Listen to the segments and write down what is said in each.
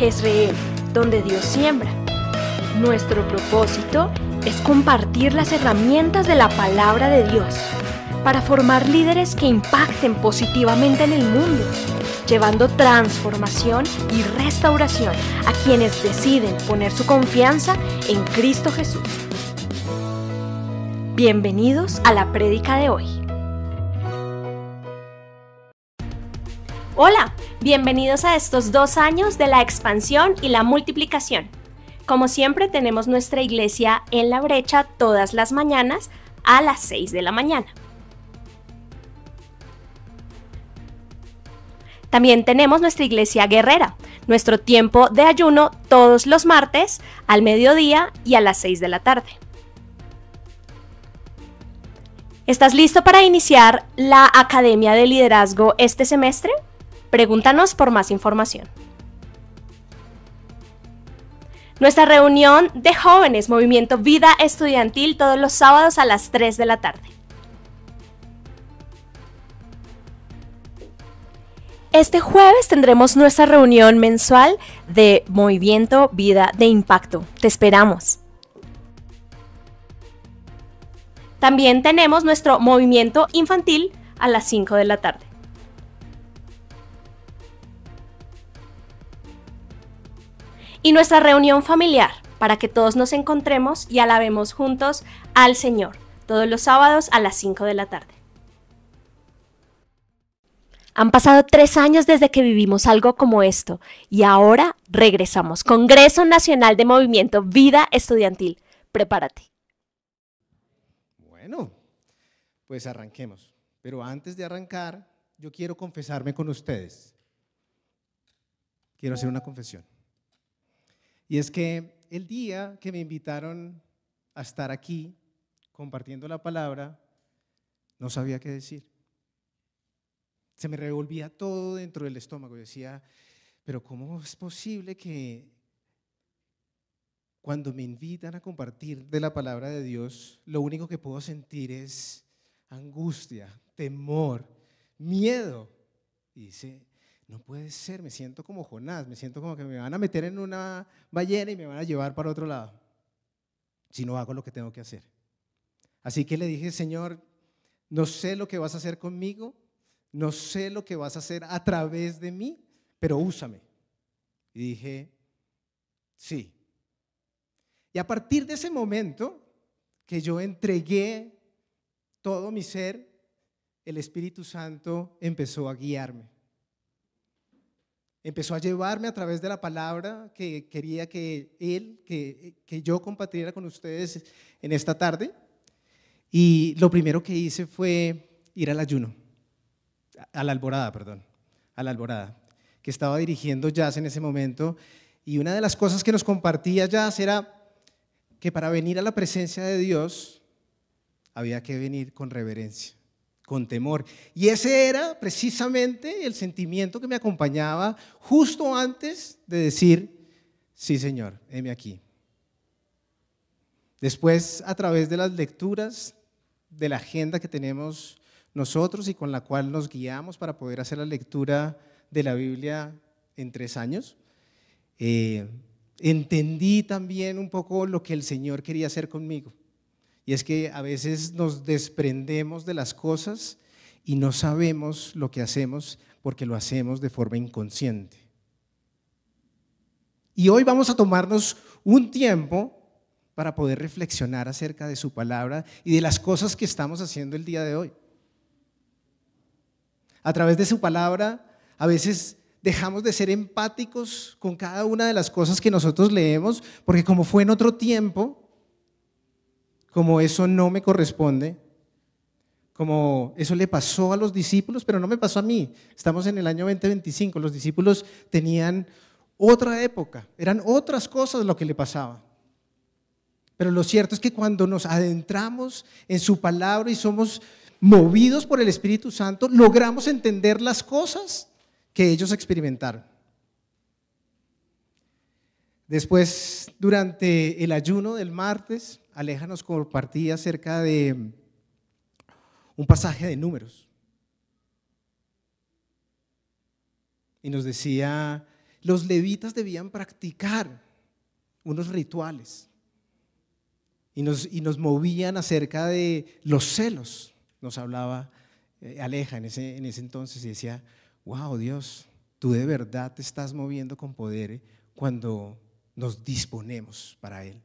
Jezreel, donde Dios siembra. Nuestro propósito es compartir las herramientas de la palabra de Dios para formar líderes que impacten positivamente en el mundo, llevando transformación y restauración a quienes deciden poner su confianza en Cristo Jesús. Bienvenidos a la prédica de hoy. Hola, bienvenidos a estos 2 años de la expansión y la multiplicación. Como siempre, tenemos nuestra iglesia en La Brecha todas las mañanas a las 6 de la mañana. También tenemos nuestra iglesia guerrera, nuestro tiempo de ayuno todos los martes al mediodía y a las 6 de la tarde. ¿Estás listo para iniciar la Academia de Liderazgo este semestre? Pregúntanos por más información. Nuestra reunión de jóvenes, Movimiento Vida Estudiantil, todos los sábados a las 3 de la tarde. Este jueves tendremos nuestra reunión mensual de Movimiento Vida de Impacto. Te esperamos. También tenemos nuestro movimiento infantil a las 5 de la tarde. Y nuestra reunión familiar para que todos nos encontremos y alabemos juntos al Señor, todos los sábados a las 5 de la tarde. Han pasado 3 años desde que vivimos algo como esto y ahora regresamos. Congreso Nacional de Movimiento Vida Estudiantil. Prepárate. Bueno, pues arranquemos. Pero antes de arrancar, yo quiero confesarme con ustedes. Quiero hacer una confesión. Y es que el día que me invitaron a estar aquí compartiendo la palabra, no sabía qué decir. Se me revolvía todo dentro del estómago. Yo decía, pero ¿cómo es posible que cuando me invitan a compartir de la palabra de Dios, lo único que puedo sentir es angustia, temor, miedo? Y dice, no puede ser, me siento como Jonás, me siento como que me van a meter en una ballena y me van a llevar para otro lado, si no hago lo que tengo que hacer. Así que le dije, Señor, no sé lo que vas a hacer conmigo, no sé lo que vas a hacer a través de mí, pero úsame. Y dije, sí. Y a partir de ese momento que yo entregué todo mi ser, el Espíritu Santo empezó a guiarme. Empezó a llevarme a través de la palabra que quería que yo compartiera con ustedes en esta tarde. Y lo primero que hice fue ir al ayuno. A la alborada, que estaba dirigiendo Jazz en ese momento, y una de las cosas que nos compartía Jazz era que para venir a la presencia de Dios había que venir con reverencia, con temor, y ese era precisamente el sentimiento que me acompañaba justo antes de decir, sí Señor, heme aquí. Después, a través de las lecturas, de la agenda que tenemos nosotros y con la cual nos guiamos para poder hacer la lectura de la Biblia en 3 años, entendí también un poco lo que el Señor quería hacer conmigo. Y es que a veces nos desprendemos de las cosas y no sabemos lo que hacemos porque lo hacemos de forma inconsciente. Y hoy vamos a tomarnos un tiempo para poder reflexionar acerca de su palabra y de las cosas que estamos haciendo el día de hoy. A través de su palabra, a veces dejamos de ser empáticos con cada una de las cosas que nosotros leemos, porque como fue en otro tiempo, como eso no me corresponde, como eso le pasó a los discípulos, pero no me pasó a mí. Estamos en el año 2025, los discípulos tenían otra época, eran otras cosas lo que le pasaba. Pero lo cierto es que cuando nos adentramos en su palabra y somos movidos por el Espíritu Santo, logramos entender las cosas que ellos experimentaron. Después, durante el ayuno del martes, Aleja nos compartía acerca de un pasaje de Números y nos decía los levitas debían practicar unos rituales y nos movían acerca de los celos. Nos hablaba Aleja en ese entonces y decía, wow, Dios, tú de verdad te estás moviendo con poder cuando nos disponemos para Él.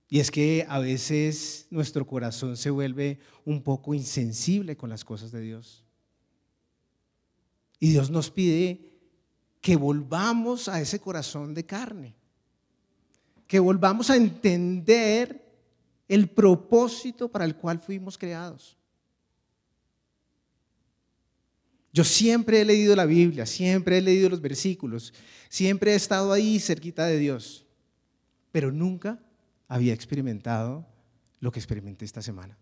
Y es que a veces nuestro corazón se vuelve un poco insensible con las cosas de Dios. Y Dios nos pide que volvamos a ese corazón de carne, que volvamos a entender el propósito para el cual fuimos creados. Yo siempre he leído la Biblia, siempre he leído los versículos, siempre he estado ahí cerquita de Dios, pero nunca había experimentado lo que experimenté esta semana.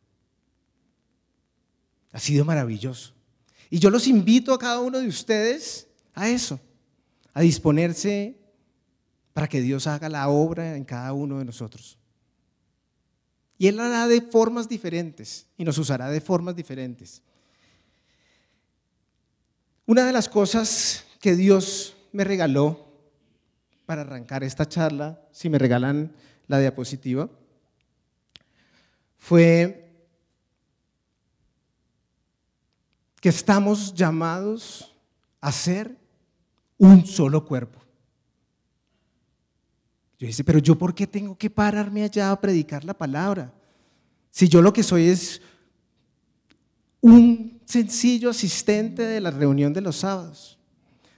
Ha sido maravilloso. Y yo los invito a cada uno de ustedes a eso, a disponerse para que Dios haga la obra en cada uno de nosotros. Y Él hará de formas diferentes y nos usará de formas diferentes. Una de las cosas que Dios me regaló para arrancar esta charla, si me regalan la diapositiva, fue que estamos llamados a ser un solo cuerpo. Yo dije, pero yo ¿por qué tengo que pararme allá a predicar la palabra? Si yo lo que soy es un sencillo asistente de la reunión de los sábados.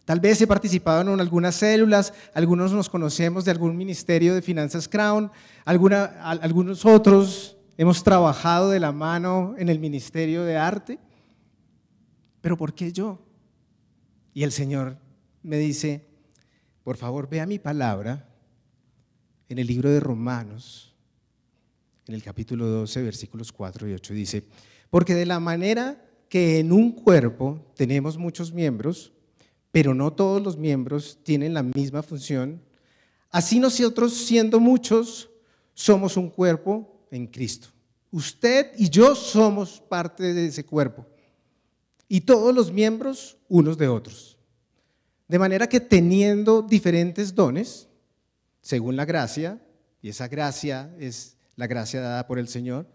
Tal vez he participado en algunas células, algunos nos conocemos de algún ministerio de Finanzas Crown, algunos otros hemos trabajado de la mano en el ministerio de arte, pero ¿por qué yo? Y el Señor me dice, por favor vea mi palabra en el libro de Romanos, en el capítulo 12, versículos 4 y 8, dice, porque de la manera que en un cuerpo tenemos muchos miembros, pero no todos los miembros tienen la misma función, así nosotros, siendo muchos, somos un cuerpo en Cristo. Usted y yo somos parte de ese cuerpo, y todos los miembros unos de otros. De manera que teniendo diferentes dones, según la gracia, y esa gracia es la gracia dada por el Señor,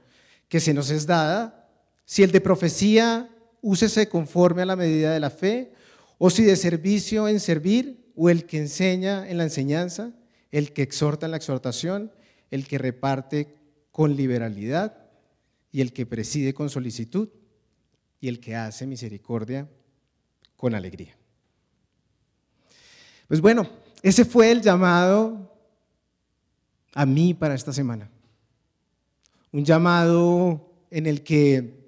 que se nos es dada, si el de profecía, úsese conforme a la medida de la fe, o si de servicio en servir, o el que enseña en la enseñanza, el que exhorta en la exhortación, el que reparte con liberalidad, y el que preside con solicitud, y el que hace misericordia con alegría. Pues bueno, ese fue el llamado a mí para esta semana. Un llamado en el que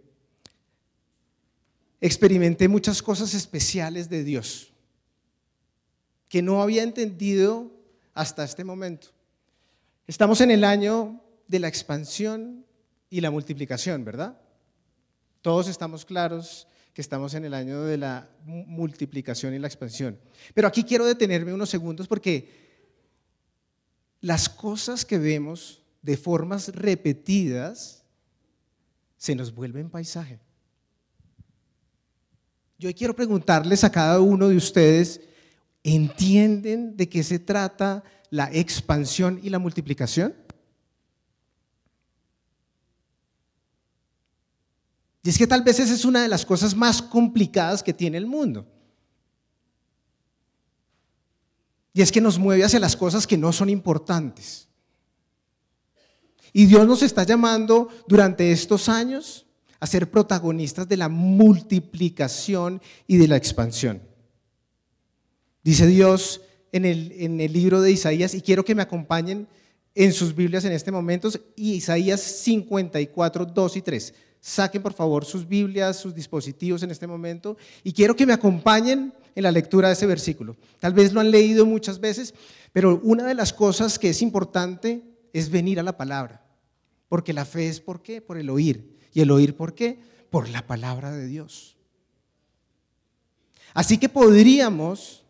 experimenté muchas cosas especiales de Dios que no había entendido hasta este momento. Estamos en el año de la expansión y la multiplicación, ¿verdad? Todos estamos claros que estamos en el año de la multiplicación y la expansión. Pero aquí quiero detenerme unos segundos porque las cosas que vemos de formas repetidas se nos vuelven paisaje. Yo quiero preguntarles a cada uno de ustedes, ¿entienden de qué se trata la expansión y la multiplicación? Y es que tal vez esa es una de las cosas más complicadas que tiene el mundo. Y es que nos mueve hacia las cosas que no son importantes. Y Dios nos está llamando durante estos años a ser protagonistas de la multiplicación y de la expansión. Dice Dios en el libro de Isaías, y quiero que me acompañen en sus Biblias en este momento, Isaías 54, 2 y 3. Saquen por favor sus Biblias, sus dispositivos en este momento, y quiero que me acompañen en la lectura de ese versículo. Tal vez lo han leído muchas veces, pero una de las cosas que es importante es venir a la palabra, porque la fe es ¿por qué? Por el oír. ¿Y el oír por qué? Por la palabra de Dios. Así que podríamos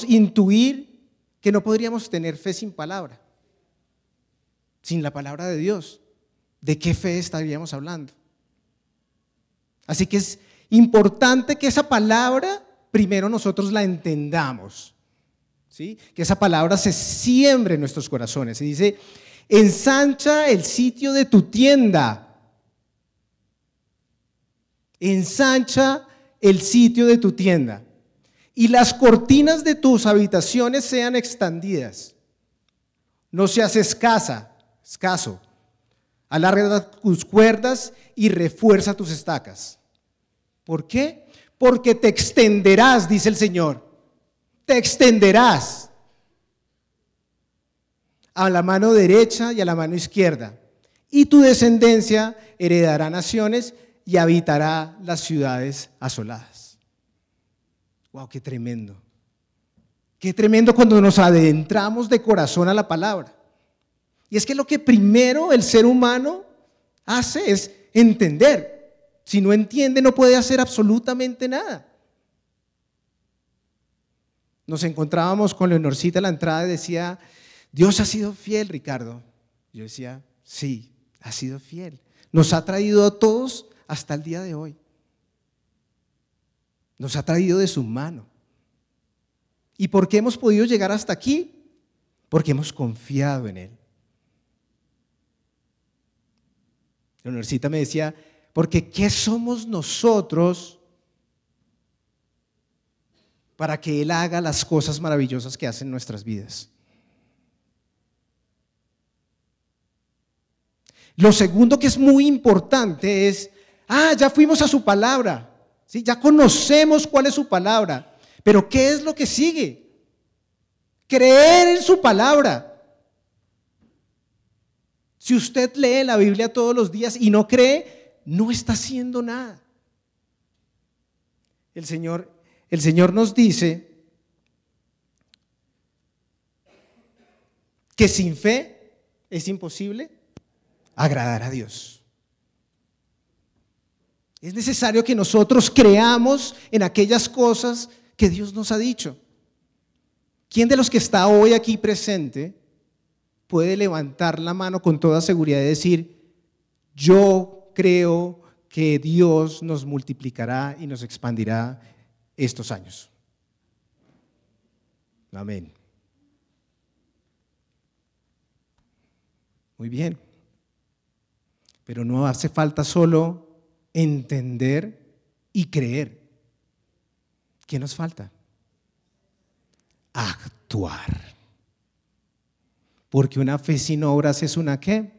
intuir que no podríamos tener fe sin palabra, sin la palabra de Dios. ¿De qué fe estaríamos hablando? Así que es importante que esa palabra primero nosotros la entendamos, ¿sí? Que esa palabra se siembre en nuestros corazones. Y dice, ensancha el sitio de tu tienda. Ensancha el sitio de tu tienda. Y las cortinas de tus habitaciones sean extendidas. No seas escaso. Alarga tus cuerdas y refuerza tus estacas. ¿Por qué? Porque te extenderás, dice el Señor. Te extenderás a la mano derecha y a la mano izquierda. Y tu descendencia heredará naciones y habitará las ciudades asoladas. ¡Wow! ¡Qué tremendo! ¡Qué tremendo cuando nos adentramos de corazón a la palabra! Y es que lo que primero el ser humano hace es entender. Si no entiende, no puede hacer absolutamente nada. Nos encontrábamos con Leonorcita a la entrada y decía, Dios ha sido fiel, Ricardo. Yo decía, sí, ha sido fiel. Nos ha traído a todos hasta el día de hoy. Nos ha traído de su mano. ¿Y por qué hemos podido llegar hasta aquí? Porque hemos confiado en Él. Leonorcita me decía, porque ¿qué somos nosotros para que Él haga las cosas maravillosas que hace en nuestras vidas? Lo segundo que es muy importante es, ya fuimos a su palabra, ¿sí? Ya conocemos cuál es su palabra, pero ¿qué es lo que sigue? Creer en su palabra. Si usted lee la Biblia todos los días y no cree, no está haciendo nada. El Señor nos dice que sin fe es imposible agradar a Dios. Es necesario que nosotros creamos en aquellas cosas que Dios nos ha dicho. ¿Quién de los que está hoy aquí presente puede levantar la mano con toda seguridad y decir, yo creo que Dios nos multiplicará y nos expandirá estos años? Amén. Muy bien. Pero no hace falta solo entender y creer. ¿Qué nos falta? Actuar. Porque una fe sin obras es una ¿qué?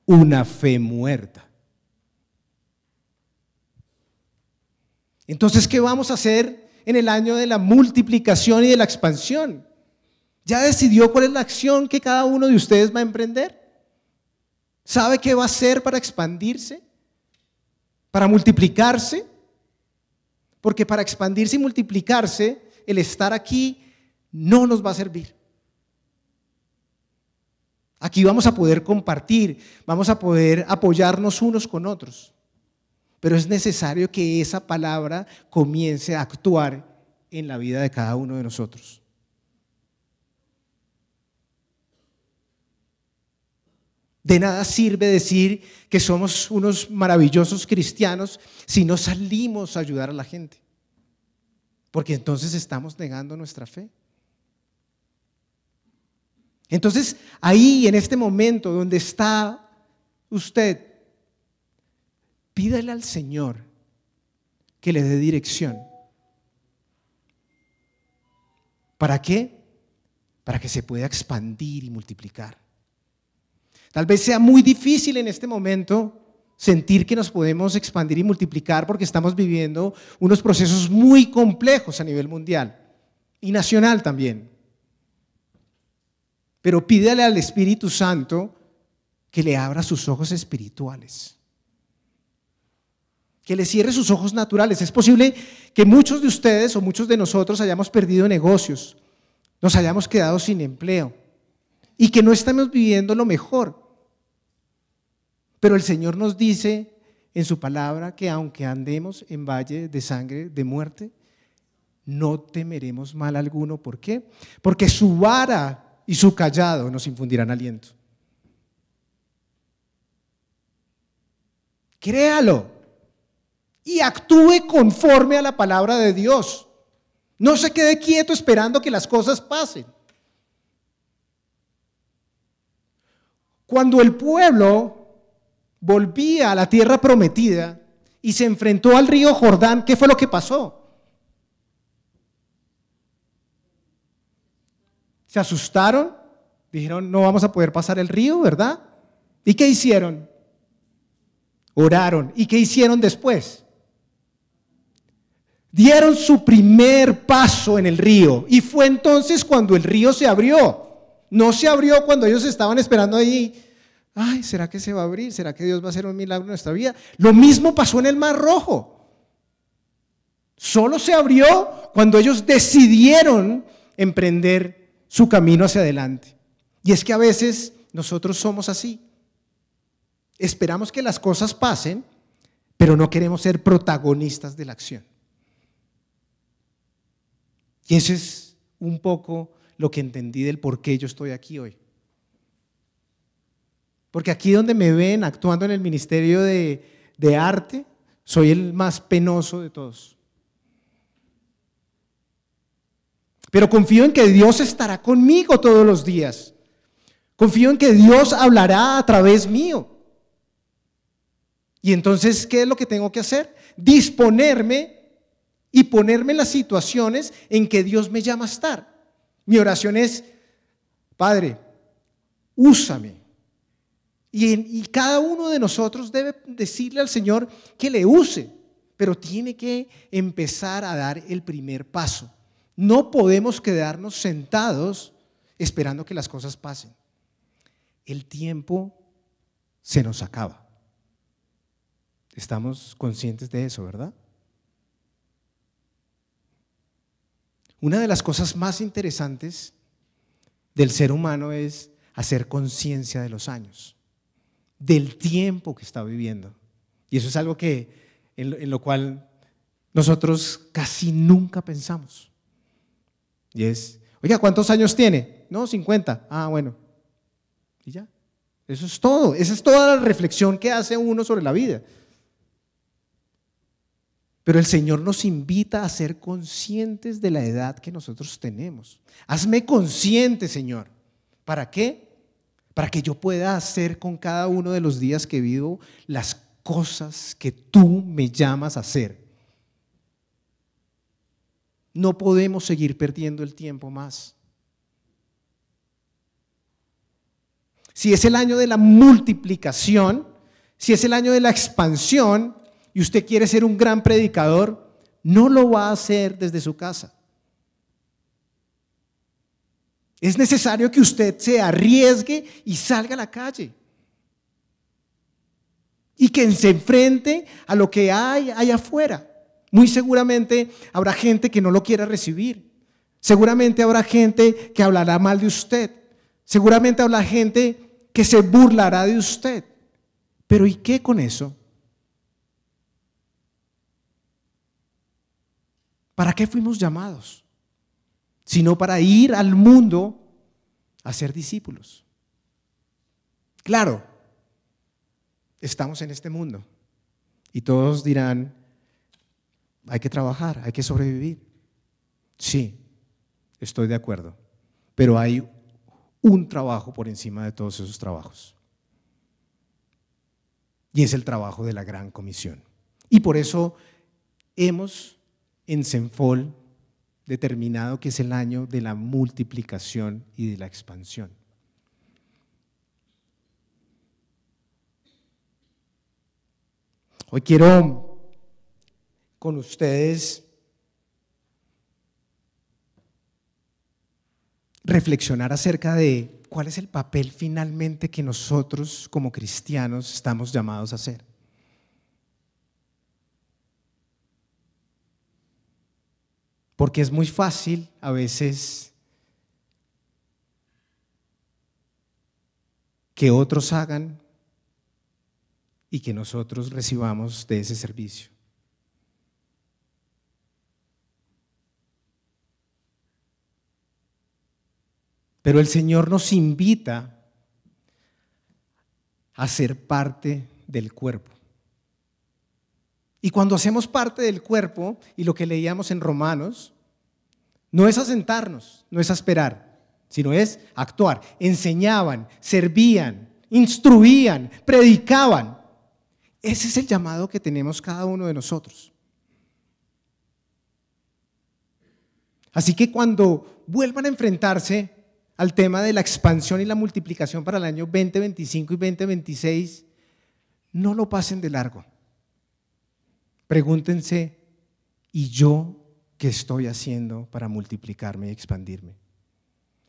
Una fe muerta. Entonces, ¿qué vamos a hacer en el año de la multiplicación y de la expansión? ¿Ya decidió cuál es la acción que cada uno de ustedes va a emprender? ¿Sabe qué va a hacer para expandirse? ¿Para multiplicarse? Porque para expandirse y multiplicarse, el estar aquí no nos va a servir. Aquí vamos a poder compartir, vamos a poder apoyarnos unos con otros. Pero es necesario que esa palabra comience a actuar en la vida de cada uno de nosotros. De nada sirve decir que somos unos maravillosos cristianos si no salimos a ayudar a la gente, porque entonces estamos negando nuestra fe. Entonces, ahí en este momento donde está usted, pídale al Señor que le dé dirección. ¿Para qué? Para que se pueda expandir y multiplicar. Tal vez sea muy difícil en este momento sentir que nos podemos expandir y multiplicar porque estamos viviendo unos procesos muy complejos a nivel mundial y nacional también. Pero pídale al Espíritu Santo que le abra sus ojos espirituales, que le cierre sus ojos naturales. Es posible que muchos de ustedes o muchos de nosotros hayamos perdido negocios, nos hayamos quedado sin empleo y que no estamos viviendo lo mejor. Pero el Señor nos dice en su palabra que aunque andemos en valle de sangre, de muerte, no temeremos mal alguno. ¿Por qué? Porque su vara y su cayado nos infundirán aliento. Créalo, y actúe conforme a la palabra de Dios. No se quede quieto esperando que las cosas pasen. Cuando el pueblo volvía a la tierra prometida y se enfrentó al río Jordán, ¿qué fue lo que pasó? Se asustaron, dijeron, no vamos a poder pasar el río, ¿verdad? ¿Y qué hicieron? Oraron. ¿Y qué hicieron después? Dieron su primer paso en el río, y fue entonces cuando el río se abrió. No se abrió cuando ellos estaban esperando ahí. Ay, ¿será que se va a abrir? ¿Será que Dios va a hacer un milagro en nuestra vida? Lo mismo pasó en el Mar Rojo. Solo se abrió cuando ellos decidieron emprender su camino hacia adelante. Y es que a veces nosotros somos así. Esperamos que las cosas pasen, pero no queremos ser protagonistas de la acción. Y eso es un poco lo que entendí del por qué yo estoy aquí hoy. Porque aquí donde me ven actuando en el ministerio de arte, soy el más penoso de todos. Pero confío en que Dios estará conmigo todos los días. Confío en que Dios hablará a través mío. Y entonces, ¿qué es lo que tengo que hacer? Disponerme y ponerme en las situaciones en que Dios me llama a estar. Mi oración es, Padre, úsame. Y cada uno de nosotros debe decirle al Señor que le use, pero tiene que empezar a dar el primer paso. No podemos quedarnos sentados esperando que las cosas pasen. El tiempo se nos acaba. Estamos conscientes de eso, ¿verdad? Una de las cosas más interesantes del ser humano es hacer conciencia de los años, del tiempo que está viviendo. Y eso es algo en lo cual nosotros casi nunca pensamos. Y es, oiga, ¿cuántos años tiene? No, 50. Ah, bueno. Y ya. Eso es todo. Esa es toda la reflexión que hace uno sobre la vida. Pero el Señor nos invita a ser conscientes de la edad que nosotros tenemos. Hazme consciente, Señor. ¿Para qué? Para que yo pueda hacer con cada uno de los días que vivo las cosas que tú me llamas a hacer. No podemos seguir perdiendo el tiempo más. Si es el año de la multiplicación, si es el año de la expansión y usted quiere ser un gran predicador, no lo va a hacer desde su casa. Es necesario que usted se arriesgue y salga a la calle. Y que se enfrente a lo que hay allá afuera. Muy seguramente habrá gente que no lo quiera recibir. Seguramente habrá gente que hablará mal de usted. Seguramente habrá gente que se burlará de usted. Pero ¿y qué con eso? ¿Para qué fuimos llamados? Sino para ir al mundo a ser discípulos. Claro, estamos en este mundo y todos dirán, hay que trabajar, hay que sobrevivir. Sí, estoy de acuerdo, pero hay un trabajo por encima de todos esos trabajos. Y es el trabajo de la Gran Comisión. Y por eso hemos en Senfol determinado que es el año de la multiplicación y de la expansión. Hoy quiero con ustedes reflexionar acerca de cuál es el papel finalmente que nosotros como cristianos estamos llamados a hacer. Porque es muy fácil a veces que otros hagan y que nosotros recibamos de ese servicio. Pero el Señor nos invita a ser parte del cuerpo. Y cuando hacemos parte del cuerpo, y lo que leíamos en Romanos, no es asentarnos, no es a esperar, sino es actuar. Enseñaban, servían, instruían, predicaban. Ese es el llamado que tenemos cada uno de nosotros. Así que cuando vuelvan a enfrentarse al tema de la expansión y la multiplicación para el año 2025 y 2026, no lo pasen de largo. Pregúntense, ¿y yo qué estoy haciendo para multiplicarme y expandirme?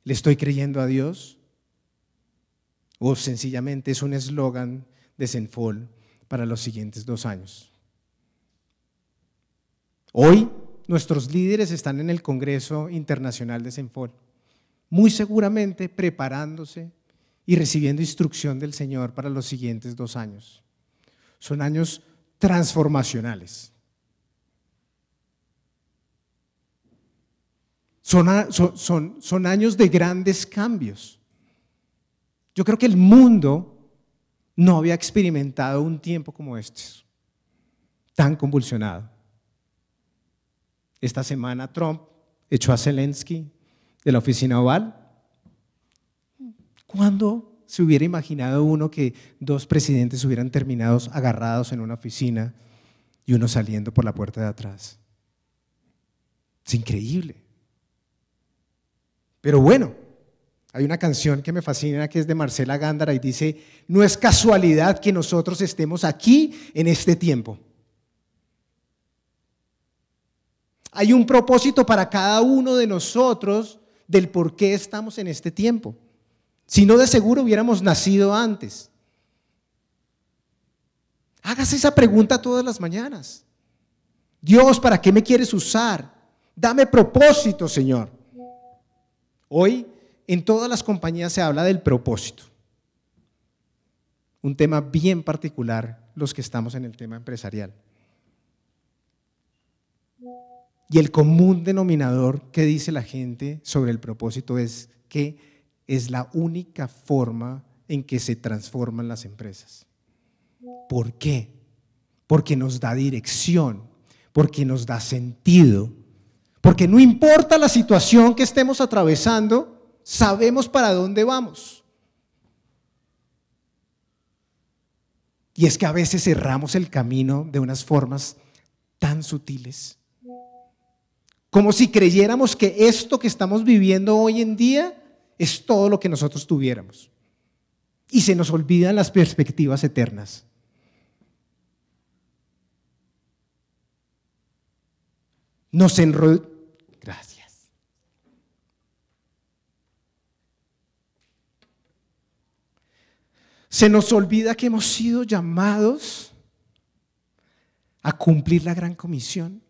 ¿Le estoy creyendo a Dios? ¿O sencillamente es un eslogan de Cenfol para los siguientes 2 años? Hoy nuestros líderes están en el Congreso Internacional de Cenfol, muy seguramente preparándose y recibiendo instrucción del Señor para los siguientes 2 años. Son años transformacionales. Son años de grandes cambios. Yo creo que el mundo no había experimentado un tiempo como este, tan convulsionado. Esta semana Trump echó a Zelensky de la oficina Oval. ¿Cuándo se hubiera imaginado uno que 2 presidentes hubieran terminado agarrados en una oficina y uno saliendo por la puerta de atrás? Es increíble. Pero bueno, hay una canción que me fascina que es de Marcela Gándara y dice: no es casualidad que nosotros estemos aquí en este tiempo. Hay un propósito para cada uno de nosotros del por qué estamos en este tiempo. Si no, de seguro hubiéramos nacido antes. Hágase esa pregunta todas las mañanas. Dios, ¿para qué me quieres usar? Dame propósito, Señor. Hoy en todas las compañías se habla del propósito. Un tema bien particular, los que estamos en el tema empresarial. Y el común denominador que dice la gente sobre el propósito es que es la única forma en que se transforman las empresas. ¿Por qué? Porque nos da dirección, porque nos da sentido, porque no importa la situación que estemos atravesando, sabemos para dónde vamos. Y es que a veces cerramos el camino de unas formas tan sutiles, como si creyéramos que esto que estamos viviendo hoy en día es todo lo que nosotros tuviéramos. Y se nos olvidan las perspectivas eternas. Gracias. Se nos olvida que hemos sido llamados a cumplir la gran comisión.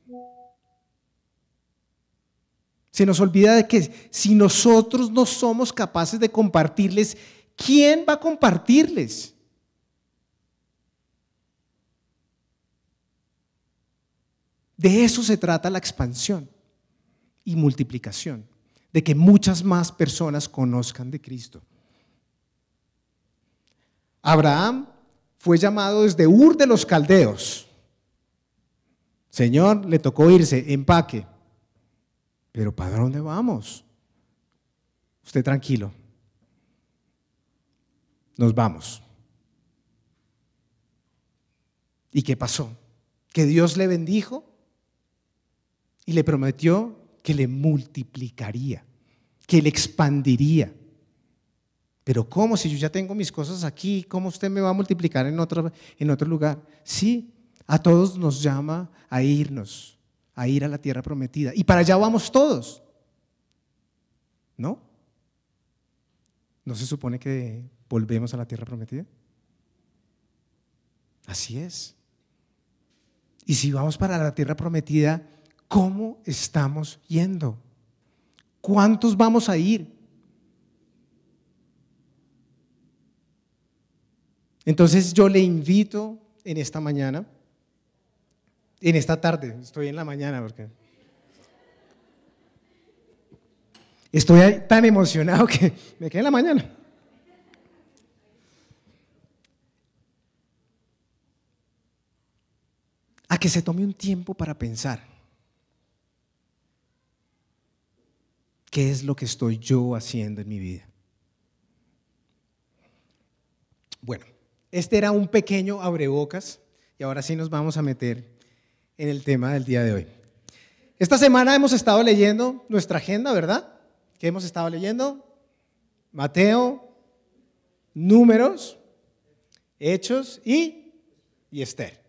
Se nos olvida de que si nosotros no somos capaces de compartirles, ¿quién va a compartirles? De eso se trata la expansión y multiplicación, de que muchas más personas conozcan de Cristo. Abraham fue llamado desde Ur de los Caldeos. Señor, le tocó irse, empaque. Pero ¿para dónde vamos? Usted tranquilo. Nos vamos. ¿Y qué pasó? Que Dios le bendijo y le prometió que le multiplicaría, que le expandiría. Pero ¿cómo? Si yo ya tengo mis cosas aquí, ¿cómo usted me va a multiplicar en otro lugar? Sí, a todos nos llama a irnos, a ir a la tierra prometida. Y para allá vamos todos. ¿No? ¿No se supone que volvemos a la tierra prometida? Así es. Y si vamos para la tierra prometida, ¿cómo estamos yendo? ¿Cuántos vamos a ir? Entonces yo le invito en esta mañana, en esta tarde, estoy en la mañana porque estoy tan emocionado que me quedé en la mañana. A que se tome un tiempo para pensar. ¿Qué es lo que estoy yo haciendo en mi vida? Bueno, este era un pequeño abrebocas y ahora sí nos vamos a meter en el tema del día de hoy. Esta semana hemos estado leyendo nuestra agenda, ¿verdad? ¿Qué hemos estado leyendo? Mateo, Números, Hechos y Esther.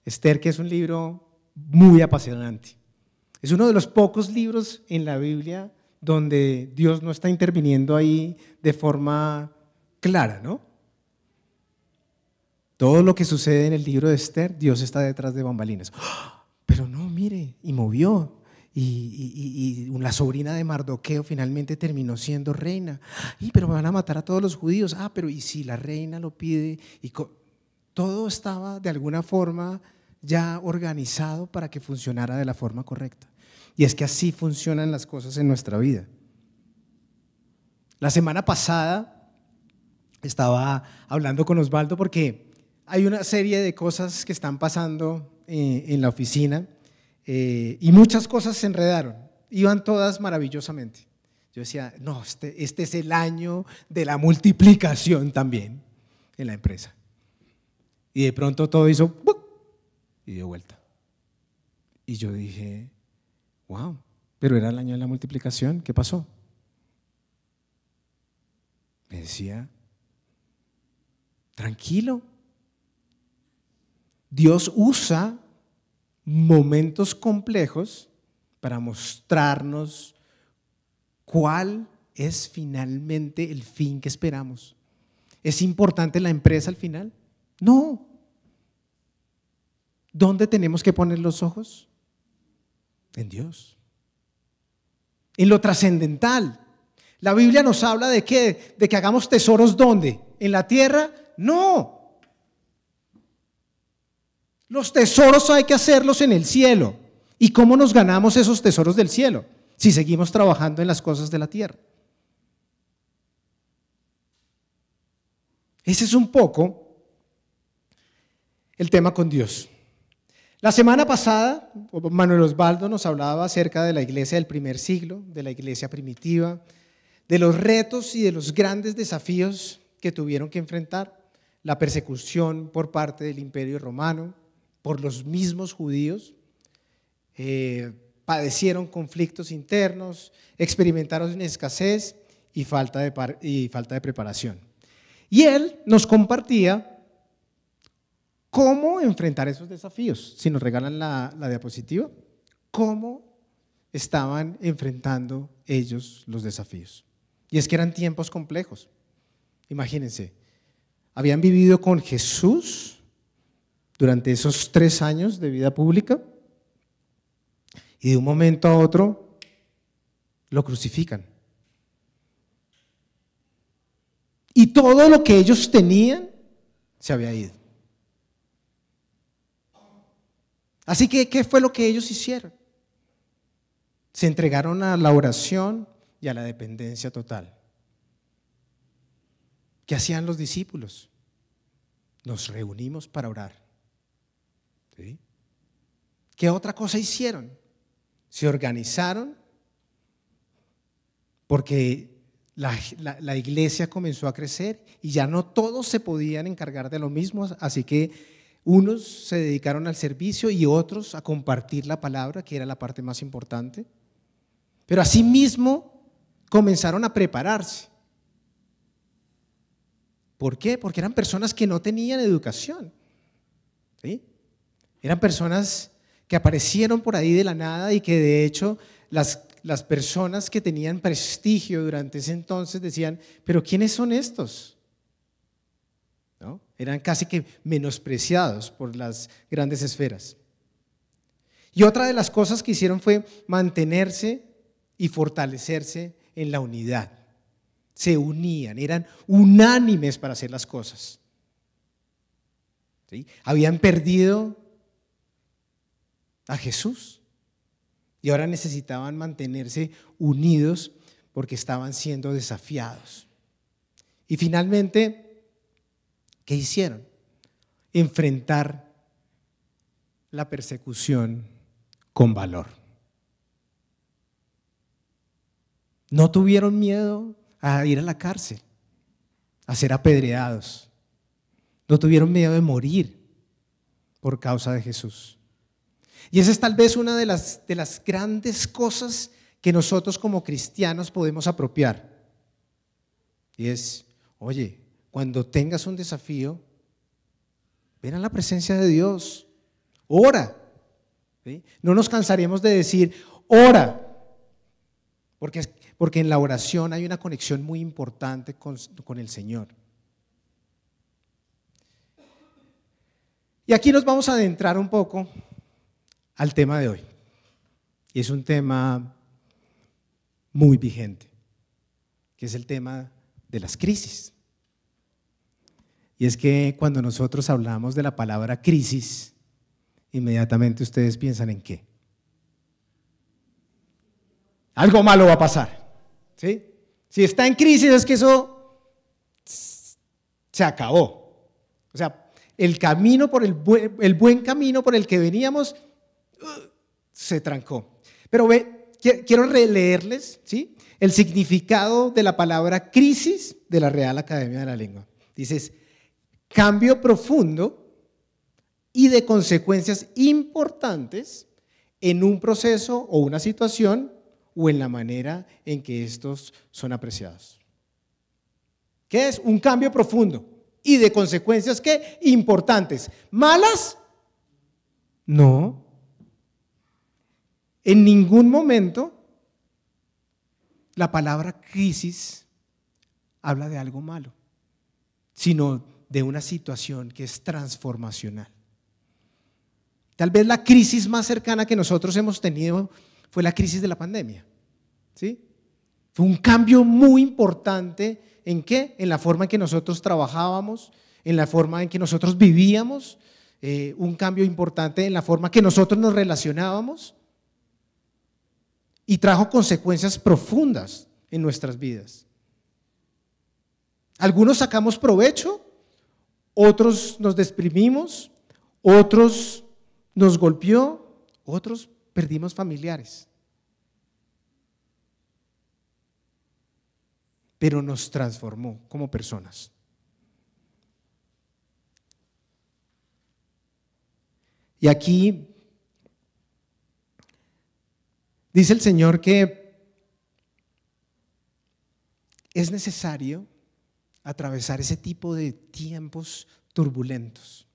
Esther, que es un libro muy apasionante. Es uno de los pocos libros en la Biblia donde Dios no está interviniendo ahí de forma clara, ¿no? Todo lo que sucede en el libro de Esther, Dios está detrás de bambalinas. ¡Oh! Pero no, mire, y movió. Y la sobrina de Mardoqueo finalmente terminó siendo reina. Pero me van a matar a todos los judíos. Pero ¿y si la reina lo pide? Todo estaba de alguna forma ya organizado para que funcionara de la forma correcta. Y es que así funcionan las cosas en nuestra vida. La semana pasada estaba hablando con Osvaldo porque hay una serie de cosas que están pasando en la oficina y muchas cosas se enredaron, iban todas maravillosamente. Yo decía, no, este es el año de la multiplicación también en la empresa. Y de pronto todo hizo ¡buc! Y dio vuelta. Y yo dije, wow, pero era el año de la multiplicación, ¿qué pasó? Me decía, tranquilo, Dios usa momentos complejos para mostrarnos cuál es finalmente el fin que esperamos. ¿Es importante la empresa al final? No. ¿Dónde tenemos que poner los ojos? En Dios. En lo trascendental. La Biblia nos habla de qué, de que hagamos tesoros ¿dónde? ¿En la tierra? No. Los tesoros hay que hacerlos en el cielo. ¿Y cómo nos ganamos esos tesoros del cielo? Si seguimos trabajando en las cosas de la tierra. Ese es un poco el tema con Dios. La semana pasada, Manuel Osvaldo nos hablaba acerca de la iglesia del primer siglo, de la iglesia primitiva, de los retos y de los grandes desafíos que tuvieron que enfrentar, la persecución por parte del Imperio Romano, por los mismos judíos, padecieron conflictos internos, experimentaron escasez y falta de preparación. Y él nos compartía cómo enfrentar esos desafíos. Si nos regalan la diapositiva, cómo estaban enfrentando ellos los desafíos. Y es que eran tiempos complejos. Imagínense, habían vivido con Jesús durante esos 3 años de vida pública y de un momento a otro lo crucifican. Y todo lo que ellos tenían se había ido. Así que, ¿qué fue lo que ellos hicieron? Se entregaron a la oración y a la dependencia total. ¿Qué hacían los discípulos? Nos reunimos para orar. ¿Sí? ¿Qué otra cosa hicieron? Se organizaron porque la iglesia comenzó a crecer y ya no todos se podían encargar de lo mismo, así que unos se dedicaron al servicio y otros a compartir la palabra, que era la parte más importante. Pero asimismo comenzaron a prepararse. ¿Por qué? Porque eran personas que no tenían educación. ¿Sí? Eran personas que aparecieron por ahí de la nada y que de hecho las personas que tenían prestigio durante ese entonces decían, ¿pero quiénes son estos? ¿No? Eran casi que menospreciados por las grandes esferas. Y otra de las cosas que hicieron fue mantenerse y fortalecerse en la unidad. Se unían, eran unánimes para hacer las cosas. ¿Sí? Habían perdido a Jesús y ahora necesitaban mantenerse unidos porque estaban siendo desafiados. Y finalmente, ¿qué hicieron? Enfrentar la persecución con valor. No tuvieron miedo a ir a la cárcel, a ser apedreados. No tuvieron miedo de morir por causa de Jesús. Y esa es tal vez una de las grandes cosas que nosotros como cristianos podemos apropiar. Y es, oye, cuando tengas un desafío, ven a la presencia de Dios, ora. ¿Sí? No nos cansaremos de decir, ora, porque en la oración hay una conexión muy importante con el Señor. Y aquí nos vamos a adentrar un poco al tema de hoy. Y es un tema muy vigente, que es el tema de las crisis. Y es que cuando nosotros hablamos de la palabra crisis, inmediatamente ustedes piensan en ¿qué? Algo malo va a pasar, ¿sí? Si está en crisis es que eso se acabó. O sea, el camino por el buen camino por el que veníamos se trancó. Pero quiero releerles, ¿sí?, el significado de la palabra crisis de la Real Academia de la Lengua. Dices, cambio profundo y de consecuencias importantes en un proceso o una situación o en la manera en que estos son apreciados. ¿Qué es? Un cambio profundo y de consecuencias ¿qué? Importantes. ¿Malas? No. En ningún momento la palabra crisis habla de algo malo, sino de una situación que es transformacional. Tal vez la crisis más cercana que nosotros hemos tenido fue la crisis de la pandemia, ¿sí? Fue un cambio muy importante, ¿en qué? En la forma en que nosotros trabajábamos, en la forma en que nosotros vivíamos, un cambio importante en la forma que nosotros nos relacionábamos y trajo consecuencias profundas en nuestras vidas. Algunos sacamos provecho, otros nos deprimimos, otros nos golpeó, otros perdimos familiares. Pero nos transformó como personas. Y aquí dice el Señor que es necesario atravesar ese tipo de tiempos turbulentos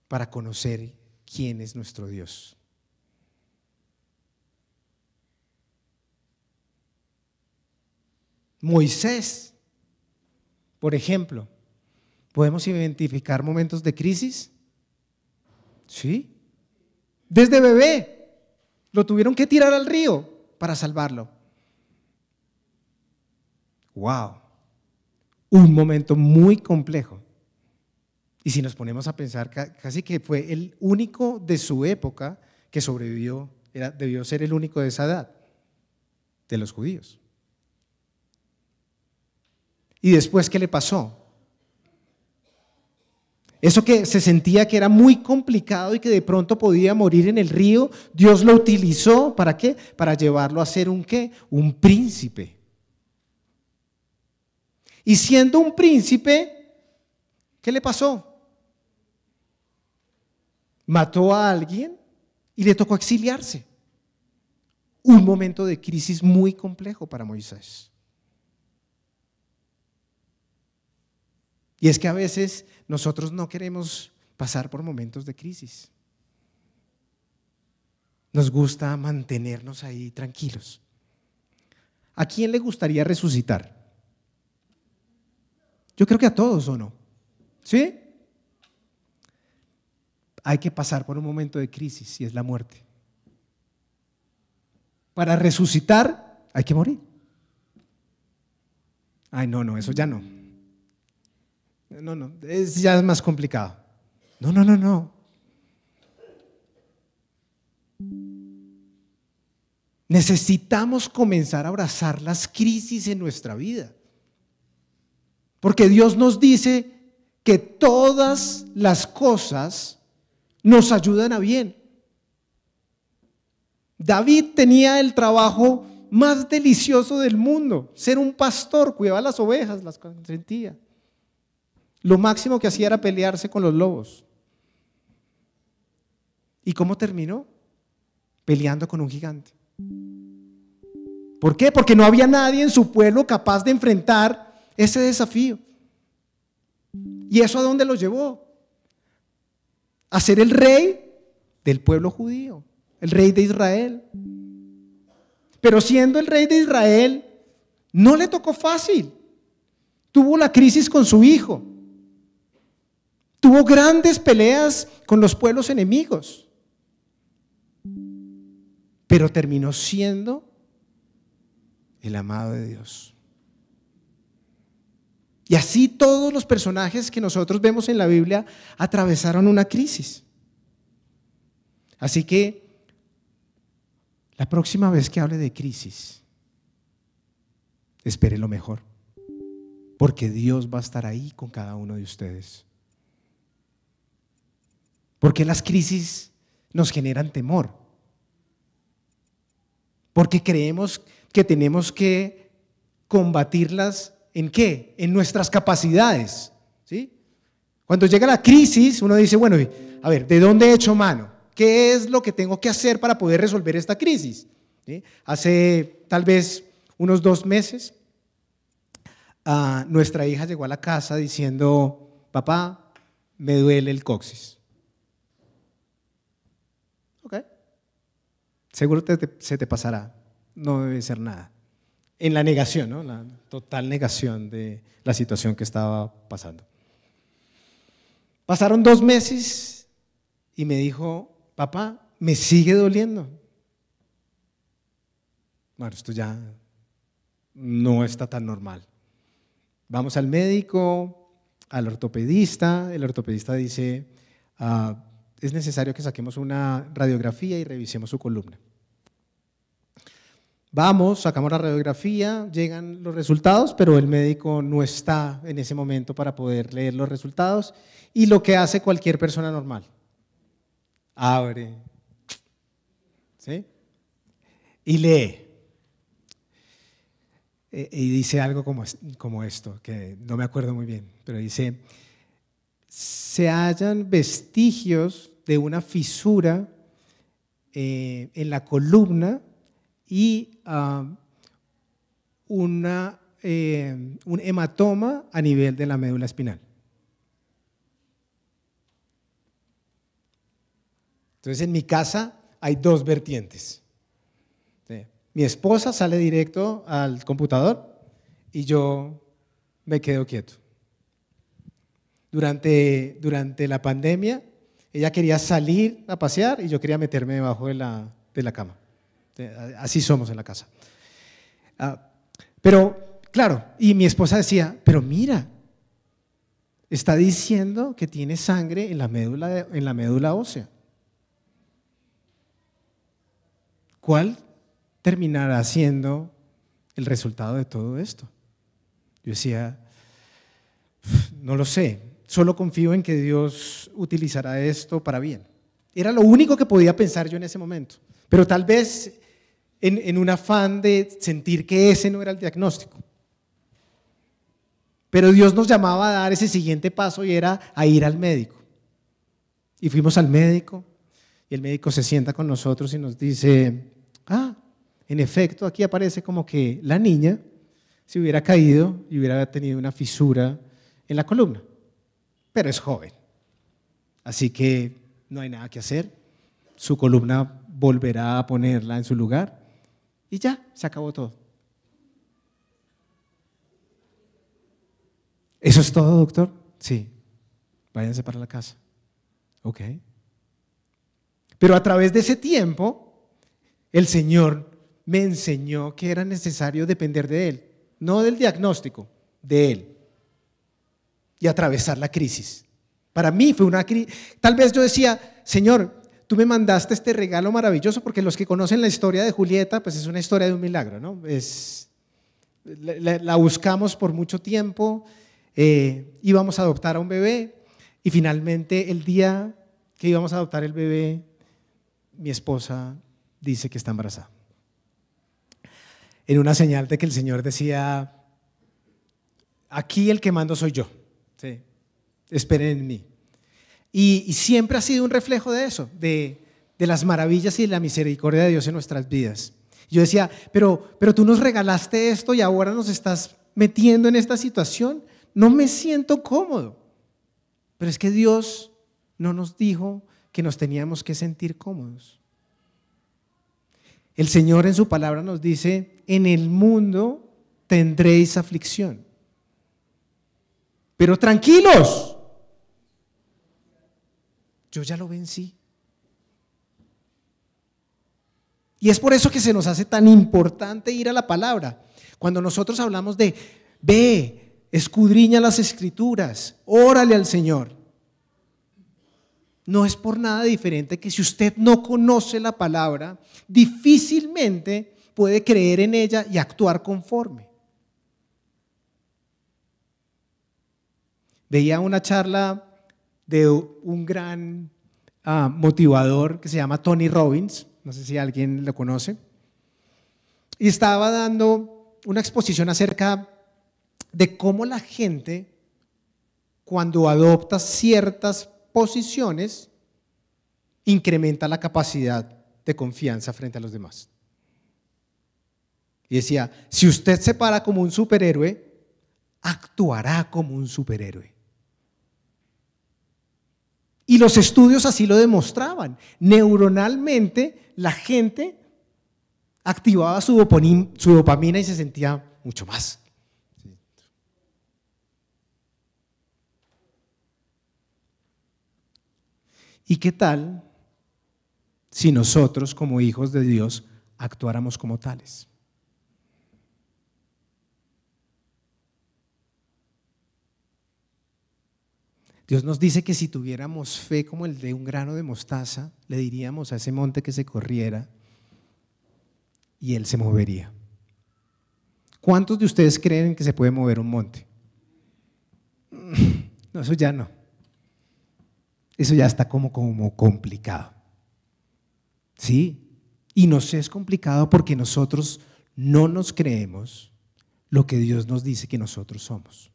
para conocer quién es nuestro Dios. Moisés, por ejemplo, ¿podemos identificar momentos de crisis? Sí. Desde bebé lo tuvieron que tirar al río para salvarlo. ¡Wow! Un momento muy complejo. Y si nos ponemos a pensar, casi que fue el único de su época que sobrevivió, debió ser el único de esa edad, de los judíos. ¿Y después qué le pasó? Eso que se sentía que era muy complicado y que de pronto podía morir en el río, Dios lo utilizó, ¿para qué? Para llevarlo a ser un ¿qué? Un príncipe. Y siendo un príncipe, ¿qué le pasó? Mató a alguien y le tocó exiliarse. Un momento de crisis muy complejo para Moisés. Y es que a veces nosotros no queremos pasar por momentos de crisis. Nos gusta mantenernos ahí tranquilos. ¿A quién le gustaría resucitar? Yo creo que a todos, ¿o no? ¿Sí? Hay que pasar por un momento de crisis y es la muerte. Para resucitar hay que morir. Ay, no, eso ya no. No, ya es más complicado. No. Necesitamos comenzar a abrazar las crisis en nuestra vida. Porque Dios nos dice que todas las cosas nos ayudan a bien. David tenía el trabajo más delicioso del mundo, ser un pastor, cuidaba las ovejas, las consentía. Lo máximo que hacía era pelearse con los lobos. ¿Y cómo terminó? Peleando con un gigante. ¿Por qué? Porque no había nadie en su pueblo capaz de enfrentar ese desafío. ¿Y eso a dónde lo llevó? A ser el rey del pueblo judío, el rey de Israel. Pero siendo el rey de Israel, no le tocó fácil. Tuvo la crisis con su hijo. Tuvo grandes peleas con los pueblos enemigos. Pero terminó siendo el amado de Dios. Y así todos los personajes que nosotros vemos en la Biblia atravesaron una crisis. Así que la próxima vez que hable de crisis, espere lo mejor, porque Dios va a estar ahí con cada uno de ustedes. Porque las crisis nos generan temor, porque creemos que tenemos que combatirlas ¿en qué? En nuestras capacidades, ¿sí? Cuando llega la crisis, uno dice, bueno, a ver, ¿de dónde he hecho mano? ¿Qué es lo que tengo que hacer para poder resolver esta crisis? ¿Sí? Hace tal vez unos 2 meses, nuestra hija llegó a la casa diciendo, papá, me duele el coxis. Ok, seguro se te pasará, no debe ser nada. En la negación, ¿no? La total negación de la situación que estaba pasando. Pasaron 2 meses y me dijo, papá, me sigue doliendo. Bueno, esto ya no está tan normal. Vamos al médico, al ortopedista. El ortopedista dice, es necesario que saquemos una radiografía y revisemos su columna. Vamos, sacamos la radiografía, llegan los resultados, pero el médico no está en ese momento para poder leer los resultados, y lo que hace cualquier persona normal, abre, ¿sí? Y lee. Y dice algo como esto, que no me acuerdo muy bien, pero dice, se hallan vestigios de una fisura en la columna y un hematoma a nivel de la médula espinal. Entonces, en mi casa hay 2 vertientes. ¿Sí? Mi esposa sale directo al computador y yo me quedo quieto. Durante la pandemia, ella quería salir a pasear y yo quería meterme debajo de la cama. Así somos en la casa. Pero, claro, y mi esposa decía, pero mira, está diciendo que tiene sangre en la médula ósea. ¿Cuál terminará siendo el resultado de todo esto? Yo decía, no lo sé, solo confío en que Dios utilizará esto para bien. Era lo único que podía pensar yo en ese momento, pero tal vez en un afán de sentir que ese no era el diagnóstico. Pero Dios nos llamaba a dar ese siguiente paso y era a ir al médico. Y fuimos al médico y el médico se sienta con nosotros y nos dice, en efecto, aquí aparece como que la niña se hubiera caído y hubiera tenido una fisura en la columna, pero es joven, así que no hay nada que hacer, su columna volverá a ponerla en su lugar y ya, se acabó todo. ¿Eso es todo, doctor? Sí, váyanse para la casa. Ok. Pero a través de ese tiempo, el Señor me enseñó que era necesario depender de Él, no del diagnóstico, de Él, y atravesar la crisis. Para mí fue una crisis. Tal vez yo decía, Señor, tú me mandaste este regalo maravilloso, porque los que conocen la historia de Julieta, pues es una historia de un milagro, ¿no? La buscamos por mucho tiempo, íbamos a adoptar a un bebé y finalmente el día que íbamos a adoptar el bebé, mi esposa dice que está embarazada. En una señal de que el Señor decía, aquí el que mando soy yo, ¿sí? Esperen en mí. Y siempre ha sido un reflejo de eso, de las maravillas y de la misericordia de Dios en nuestras vidas. Yo decía, pero tú nos regalaste esto y ahora nos estás metiendo en esta situación. No me siento cómodo. Pero es que Dios no nos dijo que nos teníamos que sentir cómodos. El Señor en su palabra nos dice, en el mundo tendréis aflicción. Pero tranquilos, yo ya lo vencí. Y es por eso que se nos hace tan importante ir a la palabra. Cuando nosotros hablamos de, ve, escudriña las Escrituras, órale al Señor. No es por nada diferente que si usted no conoce la palabra, difícilmente puede creer en ella y actuar conforme. Veía una charla de un gran motivador que se llama Tony Robbins, no sé si alguien lo conoce, y estaba dando una exposición acerca de cómo la gente, cuando adopta ciertas posiciones, incrementa la capacidad de confianza frente a los demás. Y decía, si usted se para como un superhéroe, actuará como un superhéroe. Y los estudios así lo demostraban. Neuronalmente, la gente activaba su dopamina y se sentía mucho más. ¿Y qué tal si nosotros, como hijos de Dios, actuáramos como tales? Dios nos dice que si tuviéramos fe como el de un grano de mostaza, le diríamos a ese monte que se corriera y él se movería. ¿Cuántos de ustedes creen que se puede mover un monte? No, eso ya no. Eso ya está como complicado. ¿Sí? Y nos es complicado porque nosotros no nos creemos lo que Dios nos dice que nosotros somos.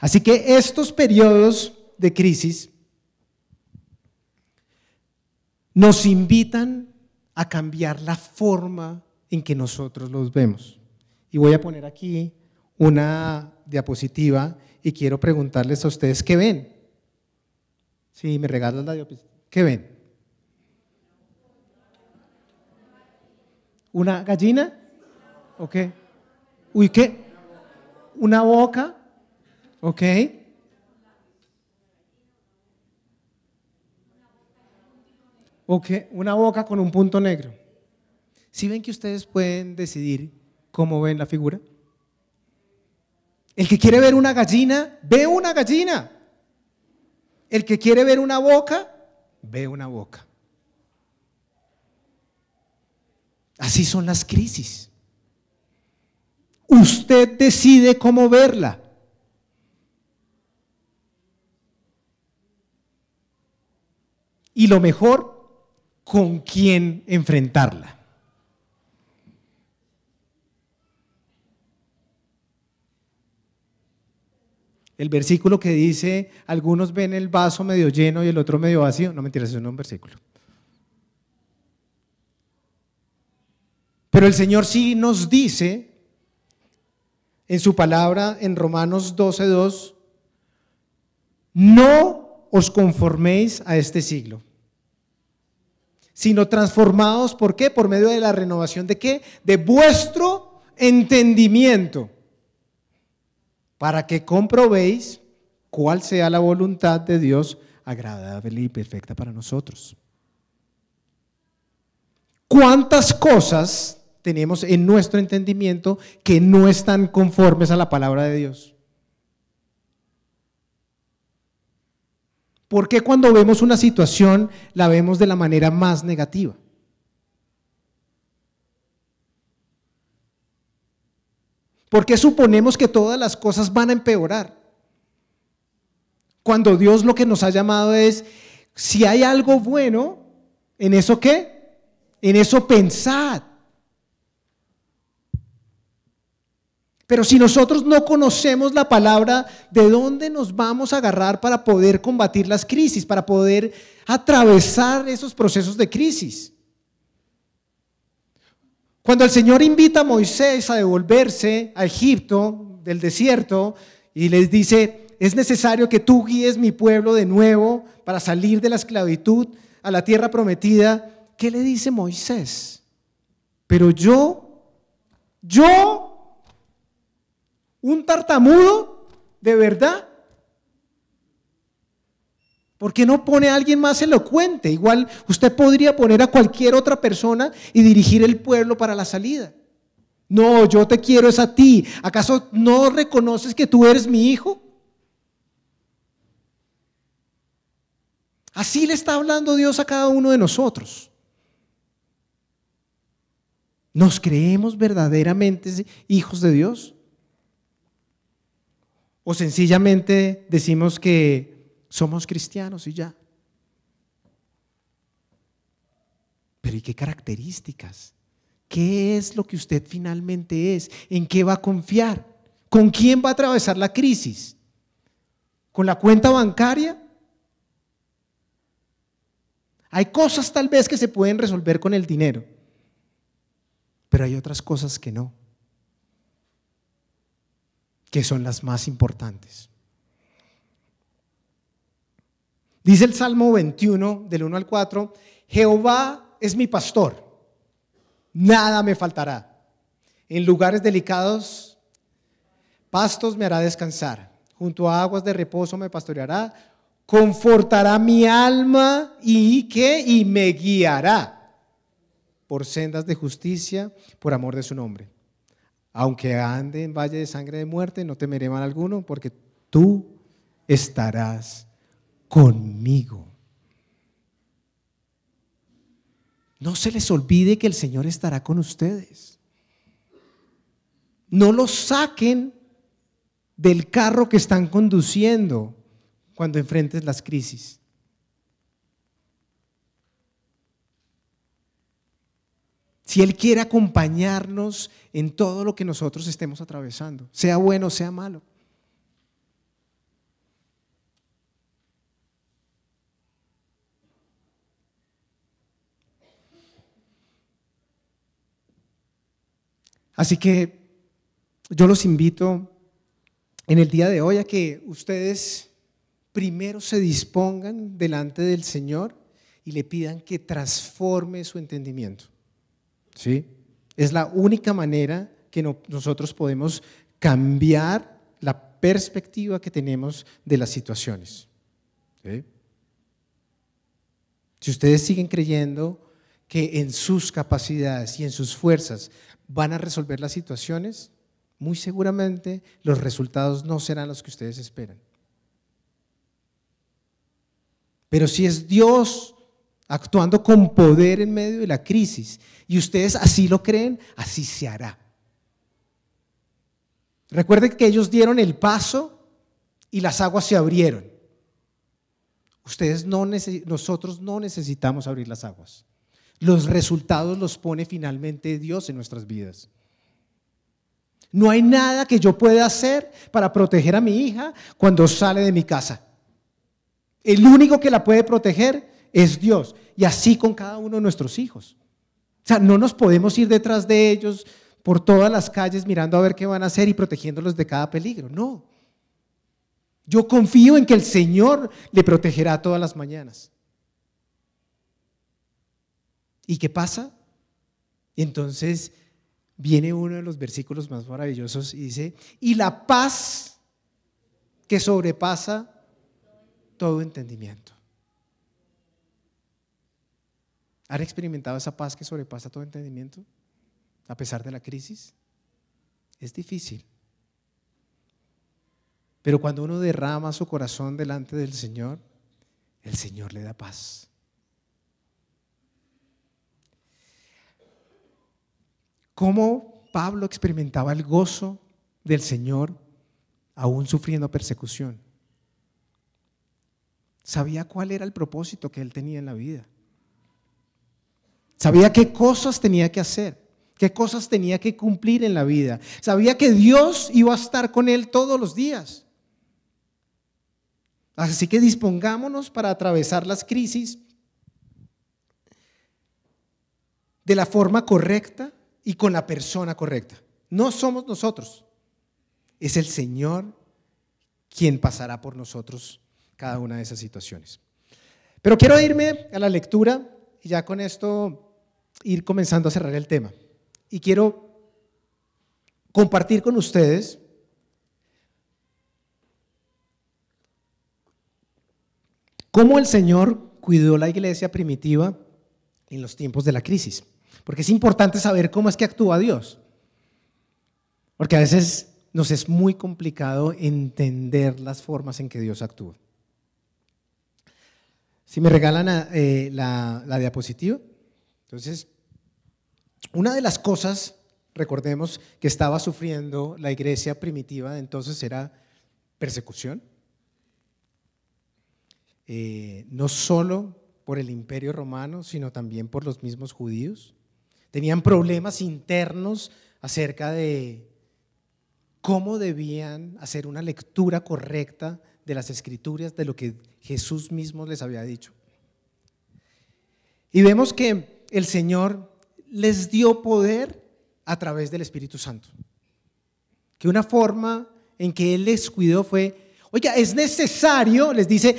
Así que estos periodos de crisis nos invitan a cambiar la forma en que nosotros los vemos. Y voy a poner aquí una diapositiva y quiero preguntarles a ustedes, ¿qué ven? Sí, me regalan la diapositiva. ¿Qué ven? ¿Una gallina? Ok. Uy, ¿qué? ¿Una boca? Ok. Ok, una boca con un punto negro. ¿Sí ven que ustedes pueden decidir cómo ven la figura? El que quiere ver una gallina, ve una gallina. El que quiere ver una boca, ve una boca. Así son las crisis. Usted decide cómo verla. Y lo mejor, con quién enfrentarla. El versículo que dice, algunos ven el vaso medio lleno y el otro medio vacío, no mentiras, eso no es un versículo. Pero el Señor sí nos dice en su palabra en Romanos 12:2, no os conforméis a este siglo, sino transformados, ¿por qué? Por medio de la renovación ¿de qué? De vuestro entendimiento, para que comprobéis cuál sea la voluntad de Dios agradable y perfecta para nosotros. ¿Cuántas cosas tenemos en nuestro entendimiento que no están conformes a la palabra de Dios? ¿Por qué cuando vemos una situación la vemos de la manera más negativa? ¿Por qué suponemos que todas las cosas van a empeorar? Cuando Dios lo que nos ha llamado es, si hay algo bueno, ¿en eso qué? En eso pensad. Pero si nosotros no conocemos la palabra, ¿de dónde nos vamos a agarrar para poder combatir las crisis, para poder atravesar esos procesos de crisis? Cuando el Señor invita a Moisés a devolverse a Egipto, del desierto, y les dice, es necesario que tú guíes mi pueblo de nuevo para salir de la esclavitud a la tierra prometida, ¿qué le dice Moisés? Pero yo, un tartamudo, ¿de verdad? ¿Por qué no pone a alguien más elocuente? Igual usted podría poner a cualquier otra persona y dirigir el pueblo para la salida. No, yo te quiero es a ti. ¿Acaso no reconoces que tú eres mi hijo? Así le está hablando Dios a cada uno de nosotros. ¿Nos creemos verdaderamente hijos de Dios? ¿O sencillamente decimos que somos cristianos y ya? Pero ¿y qué características? ¿Qué es lo que usted finalmente es? ¿En qué va a confiar? ¿Con quién va a atravesar la crisis? ¿Con la cuenta bancaria? Hay cosas tal vez que se pueden resolver con el dinero, pero hay otras cosas que no, que son las más importantes. Dice el Salmo 21, del 1 al 4, Jehová es mi pastor, nada me faltará. En lugares delicados, pastos me hará descansar, junto a aguas de reposo me pastoreará, confortará mi alma y ¿qué? Y me guiará por sendas de justicia, por amor de su nombre. Aunque ande en valle de sangre de muerte, no temeré mal alguno, porque tú estarás conmigo. No se les olvide que el Señor estará con ustedes. No los saquen del carro que están conduciendo cuando enfrentes las crisis. Si Él quiere acompañarnos en todo lo que nosotros estemos atravesando, sea bueno o sea malo. Así que yo los invito en el día de hoy a que ustedes primero se dispongan delante del Señor y le pidan que transforme su entendimiento. ¿Sí? Es la única manera que nosotros podemos cambiar la perspectiva que tenemos de las situaciones. ¿Sí? Si ustedes siguen creyendo que en sus capacidades y en sus fuerzas van a resolver las situaciones, muy seguramente los resultados no serán los que ustedes esperan. Pero si es Dios actuando con poder en medio de la crisis y ustedes así lo creen, así se hará. Recuerden que ellos dieron el paso y las aguas se abrieron. Nosotros no necesitamos abrir las aguas. Los resultados los pone finalmente Dios en nuestras vidas. No hay nada que yo pueda hacer para proteger a mi hija cuando sale de mi casa. El único que la puede proteger es Dios, y así con cada uno de nuestros hijos. O sea, no nos podemos ir detrás de ellos por todas las calles mirando a ver qué van a hacer y protegiéndolos de cada peligro. No. Yo confío en que el Señor le protegerá todas las mañanas. ¿Y qué pasa? Entonces viene uno de los versículos más maravillosos y dice, y la paz que sobrepasa todo entendimiento. ¿Han experimentado esa paz que sobrepasa todo entendimiento? A pesar de la crisis. Es difícil. Pero cuando uno derrama su corazón delante del Señor, el Señor le da paz. ¿Cómo Pablo experimentaba el gozo del Señor aún sufriendo persecución? sabía cuál era el propósito que él tenía en la vida. Sabía qué cosas tenía que hacer, qué cosas tenía que cumplir en la vida. Sabía que Dios iba a estar con él todos los días. Así que dispongámonos para atravesar las crisis de la forma correcta y con la persona correcta. No somos nosotros, es el Señor quien pasará por nosotros cada una de esas situaciones. Pero quiero irme a la lectura y ya con esto ir comenzando a cerrar el tema. Y quiero compartir con ustedes cómo el Señor cuidó la iglesia primitiva en los tiempos de la crisis. Porque es importante saber cómo es que actúa Dios. Porque a veces nos es muy complicado entender las formas en que Dios actúa. Si me regalan la diapositiva. Entonces, una de las cosas, recordemos, que estaba sufriendo la iglesia primitiva de entonces era persecución. No solo por el Imperio Romano, sino también por los mismos judíos. Tenían problemas internos acerca de cómo debían hacer una lectura correcta de las Escrituras, de lo que Jesús mismo les había dicho. Y vemos que el Señor les dio poder a través del Espíritu Santo. Que una forma en que Él les cuidó fue, oiga, es necesario, les dice,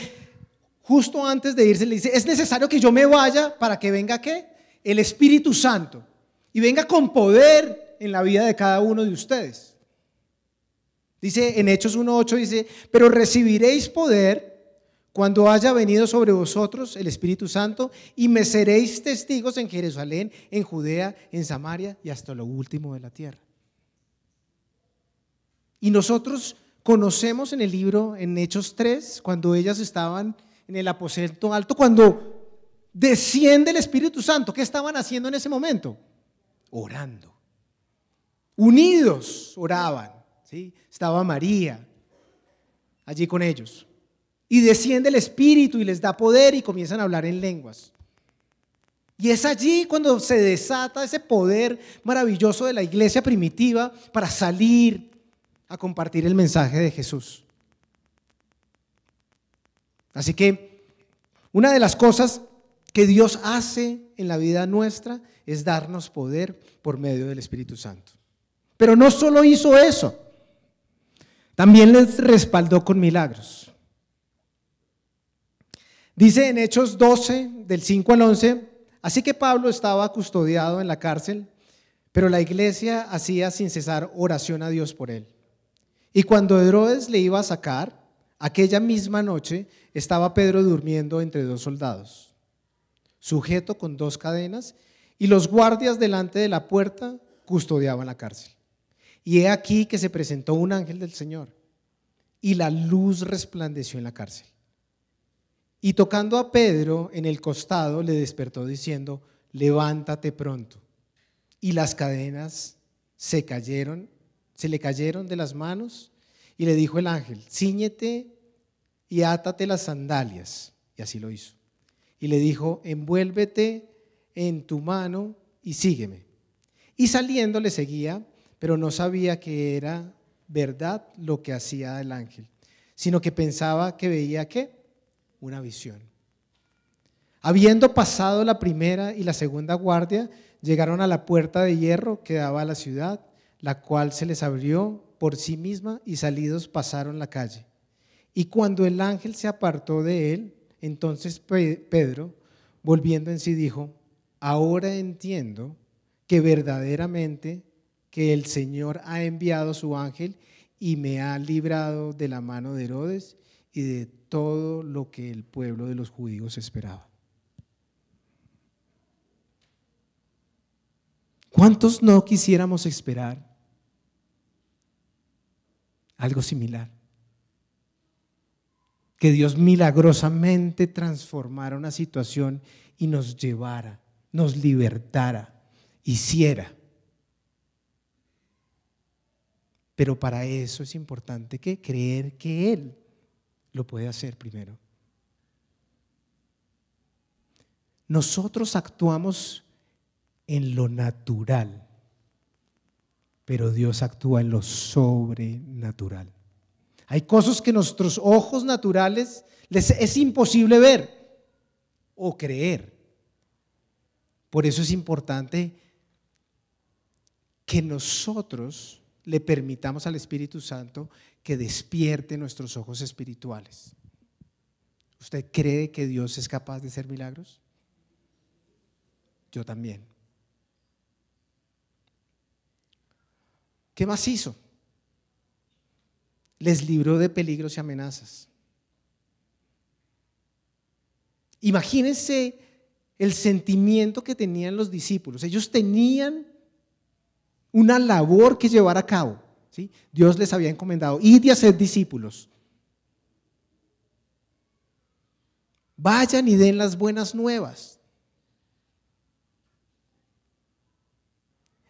justo antes de irse, le dice, es necesario que yo me vaya para que venga, ¿qué? El Espíritu Santo. Y venga con poder en la vida de cada uno de ustedes. Dice en Hechos 1:8, dice, pero recibiréis poder cuando haya venido sobre vosotros el Espíritu Santo y me seréis testigos en Jerusalén, en Judea, en Samaria y hasta lo último de la tierra. Y nosotros conocemos en el libro, en Hechos 3, cuando ellas estaban en el aposento alto, cuando desciende el Espíritu Santo, ¿qué estaban haciendo en ese momento? Orando. Unidos oraban, ¿sí? Estaba María allí con ellos. Y desciende el Espíritu y les da poder y comienzan a hablar en lenguas. Y es allí cuando se desata ese poder maravilloso de la iglesia primitiva para salir a compartir el mensaje de Jesús. Así que una de las cosas que Dios hace en la vida nuestra es darnos poder por medio del Espíritu Santo. Pero no solo hizo eso, también les respaldó con milagros. Dice en Hechos 12, del 5 al 11, así que Pablo estaba custodiado en la cárcel, pero la iglesia hacía sin cesar oración a Dios por él. Y cuando Herodes le iba a sacar, aquella misma noche estaba Pedro durmiendo entre dos soldados, sujeto con dos cadenas, y los guardias delante de la puerta custodiaban la cárcel. Y he aquí que se presentó un ángel del Señor, y la luz resplandeció en la cárcel. Y tocando a Pedro en el costado, le despertó diciendo, levántate pronto. Y las cadenas se le cayeron de las manos, y le dijo el ángel, cíñete y átate las sandalias. Y así lo hizo. Y le dijo, envuélvete en tu mano y sígueme. Y saliendo le seguía, pero no sabía que era verdad lo que hacía el ángel, sino que pensaba que veía ¿qué? Una visión. Habiendo pasado la primera y la segunda guardia, llegaron a la puerta de hierro que daba a la ciudad, la cual se les abrió por sí misma y salidos pasaron la calle. Y cuando el ángel se apartó de él, entonces Pedro, volviendo en sí, dijo, ahora entiendo que verdaderamente que el Señor ha enviado su ángel y me ha librado de la mano de Herodes y de todo lo que el pueblo de los judíos esperaba. ¿Cuántos no quisiéramos esperar algo similar? Que Dios milagrosamente transformara una situación y nos llevara, nos libertara, hiciera. Pero para eso es importante que creer que Él lo puede hacer primero. Nosotros actuamos en lo natural, pero Dios actúa en lo sobrenatural. Hay cosas que nuestros ojos naturales les es imposible ver o creer. Por eso es importante que nosotros le permitamos al Espíritu Santo que despierte nuestros ojos espirituales. ¿Usted cree que Dios es capaz de hacer milagros? Yo también. ¿Qué más hizo? Les libró de peligros y amenazas. Imagínense el sentimiento que tenían los discípulos. Ellos tenían una labor que llevar a cabo, ¿sí? Dios les había encomendado: id y haced discípulos. Vayan y den las buenas nuevas.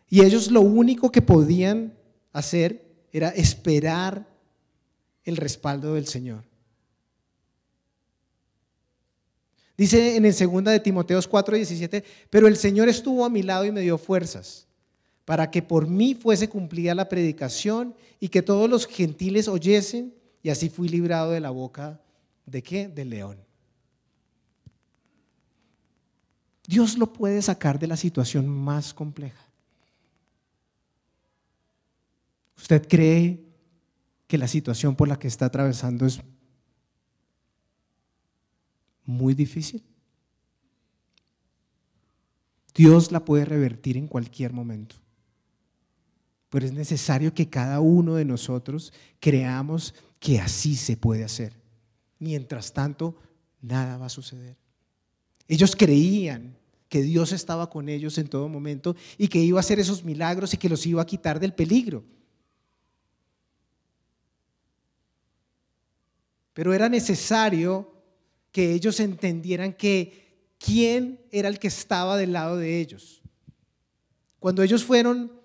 Y ellos lo único que podían hacer era esperar el respaldo del Señor. Dice en el 2 de Timoteo 4:17: pero el Señor estuvo a mi lado y me dio fuerzas para que por mí fuese cumplida la predicación y que todos los gentiles oyesen, y así fui librado de la boca ¿de qué? Del león. Dios lo puede sacar de la situación más compleja. ¿Usted cree que la situación por la que está atravesando es muy difícil? Dios la puede revertir en cualquier momento. Pero es necesario que cada uno de nosotros creamos que así se puede hacer. Mientras tanto, nada va a suceder. Ellos creían que Dios estaba con ellos en todo momento y que iba a hacer esos milagros y que los iba a quitar del peligro. Pero era necesario que ellos entendieran que quién era el que estaba del lado de ellos. Cuando ellos fueron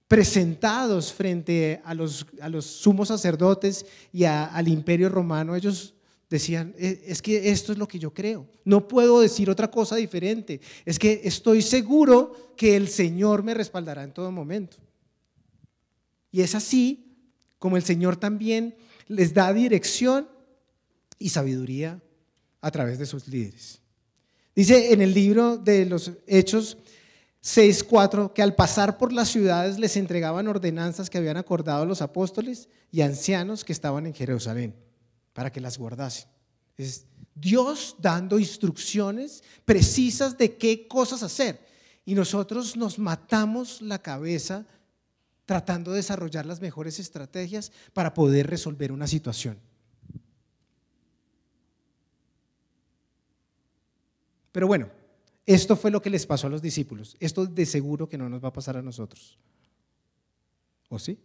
presentados frente a los sumos sacerdotes y al imperio romano, ellos decían: es que esto es lo que yo creo, no puedo decir otra cosa diferente, es que estoy seguro que el Señor me respaldará en todo momento. Y es así como el Señor también les da dirección y sabiduría a través de sus líderes. Dice en el libro de los Hechos 6:4 que al pasar por las ciudades les entregaban ordenanzas que habían acordado los apóstoles y ancianos que estaban en Jerusalén para que las guardasen. Es Dios dando instrucciones precisas de qué cosas hacer, y nosotros nos matamos la cabeza tratando de desarrollar las mejores estrategias para poder resolver una situación. Pero bueno, esto fue lo que les pasó a los discípulos. Esto de seguro que no nos va a pasar a nosotros. ¿O sí?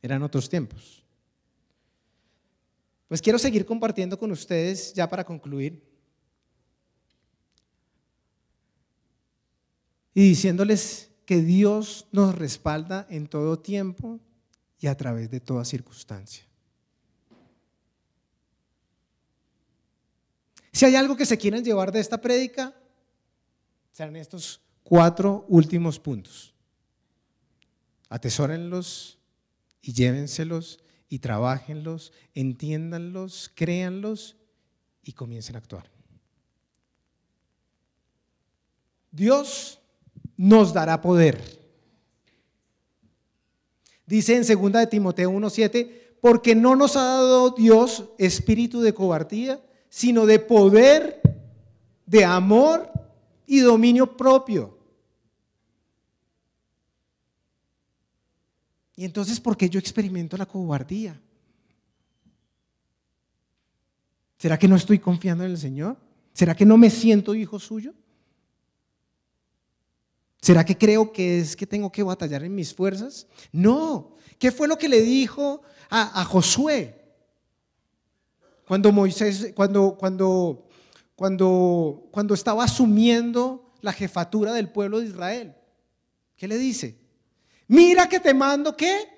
Eran otros tiempos. Pues quiero seguir compartiendo con ustedes ya para concluir y diciéndoles que Dios nos respalda en todo tiempo y a través de toda circunstancia. Si hay algo que se quieren llevar de esta prédica, serán estos 4 últimos puntos. Atesórenlos y llévenselos y trabájenlos, entiéndanlos, créanlos y comiencen a actuar. Dios nos dará poder. Dice en 2 de Timoteo 1:7: porque no nos ha dado Dios espíritu de cobardía, sino de poder, de amor y dominio propio. Y entonces, ¿por qué yo experimento la cobardía? ¿Será que no estoy confiando en el Señor? ¿Será que no me siento hijo suyo? ¿Será que creo que es que tengo que batallar en mis fuerzas? No. ¿Qué fue lo que le dijo a Josué? Cuando Moisés, cuando estaba asumiendo la jefatura del pueblo de Israel, ¿qué le dice? Mira que te mando, ¿qué?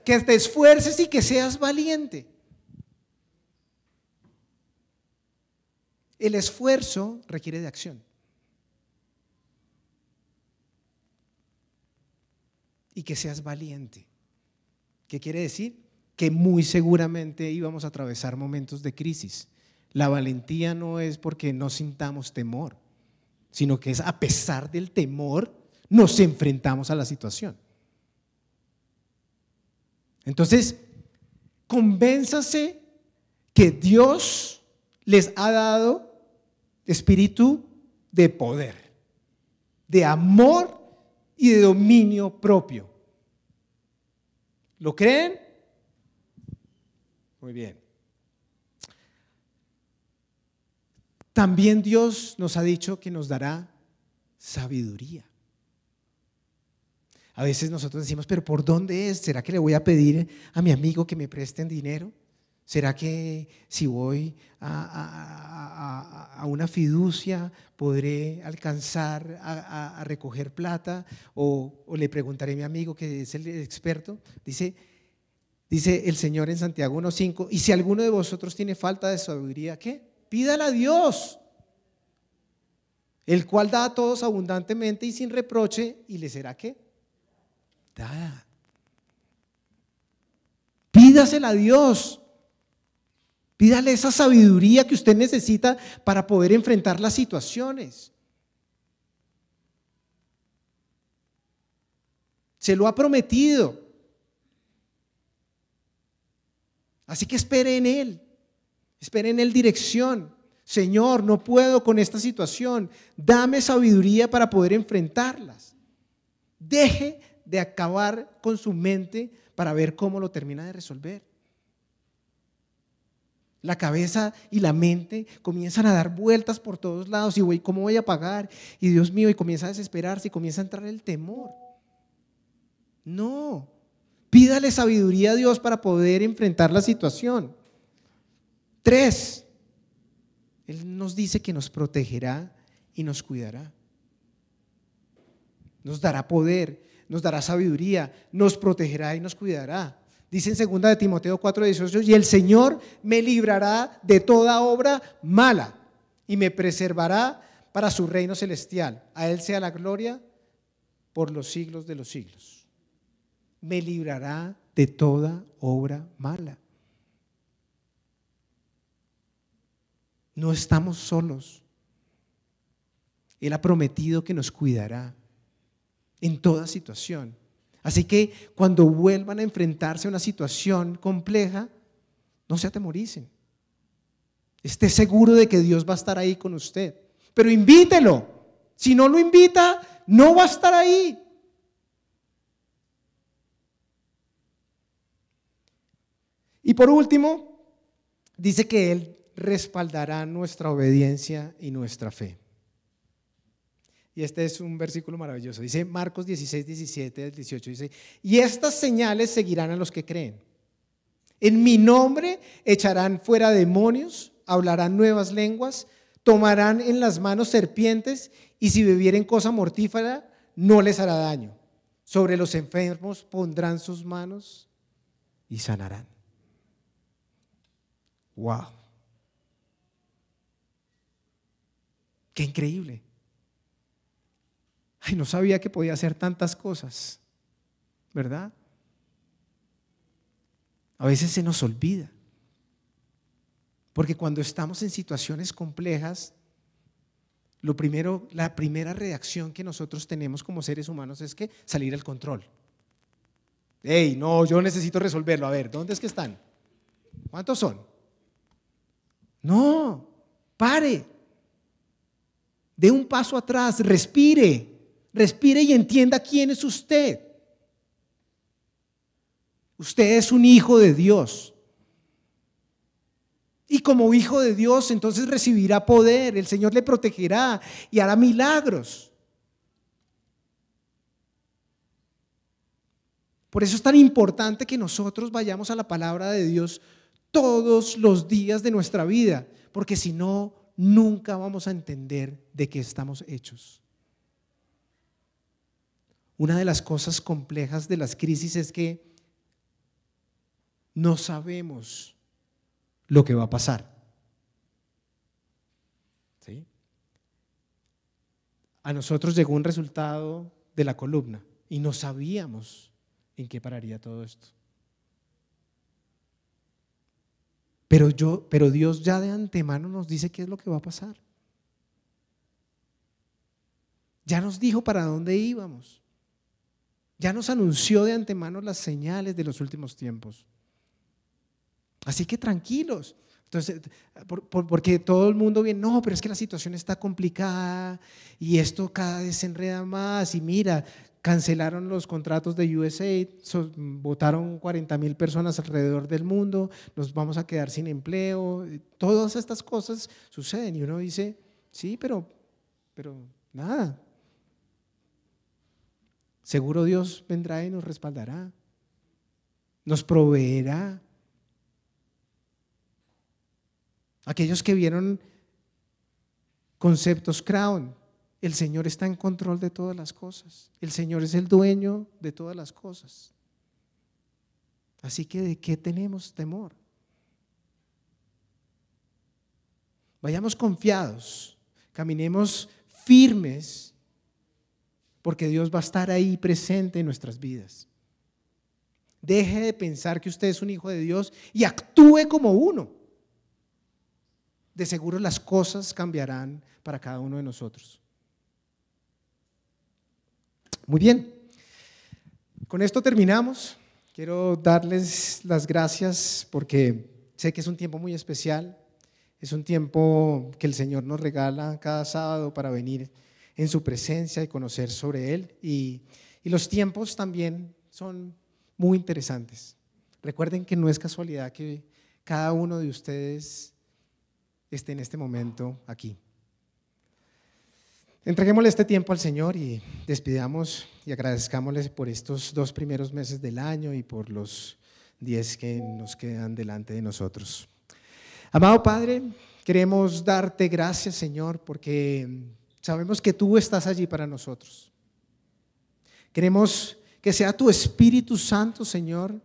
Que te esfuerces y que seas valiente. El esfuerzo requiere de acción. Y que seas valiente. ¿Qué quiere decir? Que muy seguramente íbamos a atravesar momentos de crisis. La valentía no es porque no sintamos temor, sino que es a pesar del temor nos enfrentamos a la situación. Entonces, convénzase que Dios les ha dado espíritu de poder, de amor y de dominio propio. ¿Lo creen? Muy bien. También Dios nos ha dicho que nos dará sabiduría. A veces nosotros decimos, pero ¿por dónde es? ¿Será que le voy a pedir a mi amigo que me presten dinero? ¿Será que si voy a una fiducia podré alcanzar a recoger plata? ¿O le preguntaré a mi amigo que es el experto? Dice el Señor en Santiago 1:5, y si alguno de vosotros tiene falta de sabiduría, ¿qué? Pídala a Dios, el cual da a todos abundantemente y sin reproche, y le será ¿qué? Dada. Pídasela a Dios. Pídale esa sabiduría que usted necesita para poder enfrentar las situaciones. Se lo ha prometido. Así que espere en Él dirección. Señor, no puedo con esta situación, dame sabiduría para poder enfrentarlas. Deje de acabar con su mente para ver cómo lo termina de resolver. La cabeza y la mente comienzan a dar vueltas por todos lados y ¿cómo voy a pagar? Y Dios mío, y comienza a desesperarse y comienza a entrar el temor. No, pídale sabiduría a Dios para poder enfrentar la situación. 3, Él nos dice que nos protegerá y nos cuidará. Nos dará poder, nos dará sabiduría, nos protegerá y nos cuidará. Dice en 2 de Timoteo 4:18, y el Señor me librará de toda obra mala y me preservará para su reino celestial. A Él sea la gloria por los siglos de los siglos. Me librará de toda obra mala. No estamos solos. Él ha prometido que nos cuidará en toda situación. Así que cuando vuelvan a enfrentarse a una situación compleja, no se atemoricen. Esté seguro de que Dios va a estar ahí con usted. Pero invítelo. Si no lo invita, no va a estar ahí. Y por último, dice que Él respaldará nuestra obediencia y nuestra fe. Y este es un versículo maravilloso. Dice Marcos 16:17-18, dice, y estas señales seguirán a los que creen. En mi nombre echarán fuera demonios, hablarán nuevas lenguas, tomarán en las manos serpientes, y si bebieren cosa mortífera, no les hará daño. Sobre los enfermos pondrán sus manos y sanarán. ¡Wow! ¡Qué increíble! Ay, no sabía que podía hacer tantas cosas, ¿verdad? A veces se nos olvida, porque cuando estamos en situaciones complejas, la primera reacción que nosotros tenemos como seres humanos es que salir al control. ¡Ey, no, yo necesito resolverlo! A ver, ¿dónde es que están? ¿Cuántos son? No, pare, dé un paso atrás, respire y entienda quién es usted. Usted es un hijo de Dios. Y como hijo de Dios, entonces recibirá poder, el Señor le protegerá y hará milagros. Por eso es tan importante que nosotros vayamos a la palabra de Dios todos los días de nuestra vida, porque si no, nunca vamos a entender de qué estamos hechos. Una de las cosas complejas de las crisis es que no sabemos lo que va a pasar. ¿Sí? A nosotros llegó un resultado de la columna y no sabíamos en qué pararía todo esto. Pero Dios ya de antemano nos dice qué es lo que va a pasar. Ya nos dijo para dónde íbamos. Ya nos anunció de antemano las señales de los últimos tiempos. Así que tranquilos. Entonces, porque todo el mundo viene, no, pero es que la situación está complicada y esto cada vez se enreda más y mira, cancelaron los contratos de USAID, votaron 40,000 personas alrededor del mundo, nos vamos a quedar sin empleo, todas estas cosas suceden y uno dice, sí, pero nada, seguro Dios vendrá y nos respaldará, nos proveerá. Aquellos que vieron Conceptos Crown, el Señor está en control de todas las cosas. El Señor es el dueño de todas las cosas. Así que ¿de qué tenemos temor? Vayamos confiados, caminemos firmes, porque Dios va a estar ahí presente en nuestras vidas. Deje de pensar que usted es un hijo de Dios y actúe como uno. De seguro las cosas cambiarán para cada uno de nosotros. Muy bien, con esto terminamos. Quiero darles las gracias porque sé que es un tiempo muy especial. Es un tiempo que el Señor nos regala cada sábado para venir en su presencia y conocer sobre Él. Y los tiempos también son muy interesantes. Recuerden que no es casualidad que cada uno de ustedes esté en este momento aquí. Entreguémosle este tiempo al Señor y despidamos y agradezcámosle por estos 2 primeros meses del año y por los 10 que nos quedan delante de nosotros. Amado Padre, queremos darte gracias, Señor, porque sabemos que tú estás allí para nosotros. Queremos que sea tu Espíritu Santo, Señor,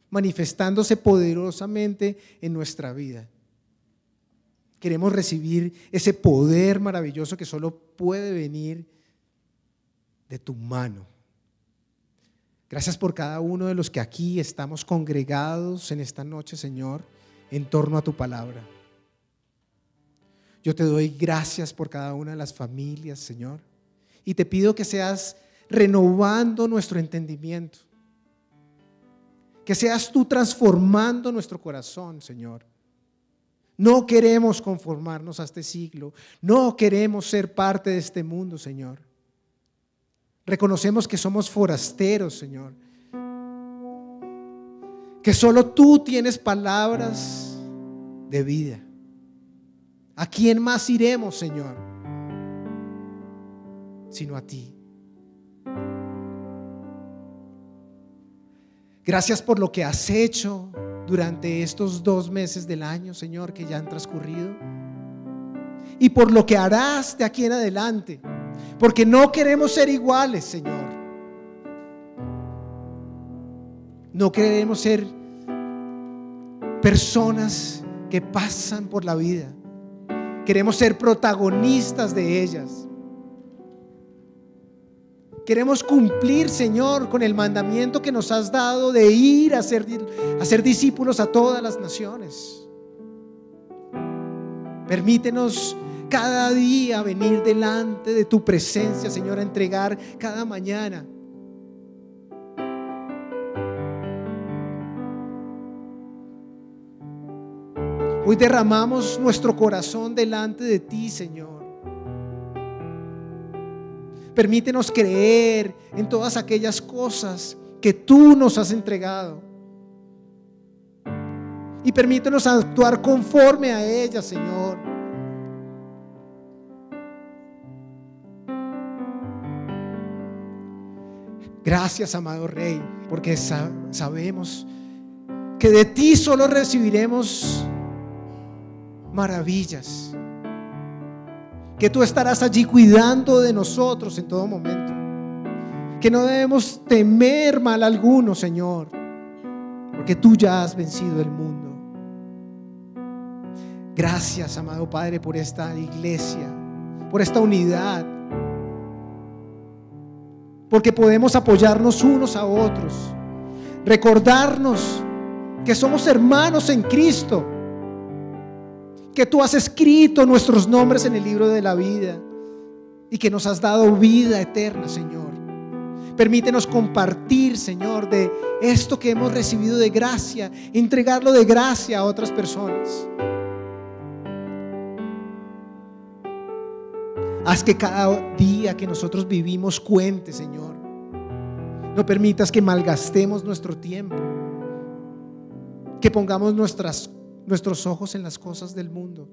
manifestándose poderosamente en nuestra vida. Queremos recibir ese poder maravilloso que solo puede venir de tu mano. Gracias por cada uno de los que aquí estamos congregados en esta noche, Señor, en torno a tu palabra. Yo te doy gracias por cada una de las familias, Señor, y te pido que seas renovando nuestro entendimiento, que seas tú transformando nuestro corazón, Señor. No queremos conformarnos a este siglo, no queremos ser parte de este mundo, Señor. Reconocemos que somos forasteros, Señor, que solo tú tienes palabras de vida. ¿A quién más iremos, Señor, sino a ti? Gracias por lo que has hecho durante estos 2 meses del año, Señor, que ya han transcurrido, y por lo que harás de aquí en adelante, porque no queremos ser iguales, Señor. No queremos ser personas que pasan por la vida. Queremos ser protagonistas de ellas. Queremos cumplir, Señor, con el mandamiento que nos has dado de ir a ser discípulos a todas las naciones. Permítenos cada día venir delante de tu presencia, Señor, a entregar cada mañana. Hoy derramamos nuestro corazón delante de ti, Señor. Permítenos creer en todas aquellas cosas que tú nos has entregado. Y permítenos actuar conforme a ellas, Señor. Gracias, amado Rey, porque sabemos que de ti solo recibiremos maravillas, que tú estarás allí cuidando de nosotros en todo momento, que no debemos temer mal alguno, Señor, porque tú ya has vencido el mundo. Gracias, amado Padre, por esta iglesia, por esta unidad, porque podemos apoyarnos unos a otros, recordarnos que somos hermanos en Cristo, que tú has escrito nuestros nombres en el libro de la vida y que nos has dado vida eterna, Señor. Permítenos compartir, Señor, de esto que hemos recibido de gracia, entregarlo de gracia a otras personas. Haz que cada día que nosotros vivimos cuente, Señor. No permitas que malgastemos nuestro tiempo, que pongamos nuestros ojos en las cosas del mundo.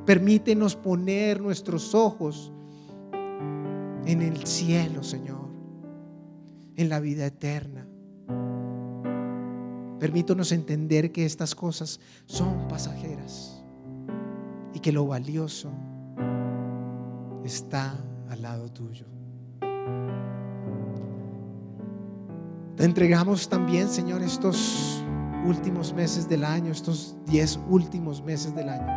Permítenos poner nuestros ojos en el cielo, Señor, en la vida eterna. Permítanos entender que estas cosas son pasajeras y que lo valioso está al lado tuyo. Te entregamos también, Señor, estos últimos meses del año, estos 10 últimos meses del año,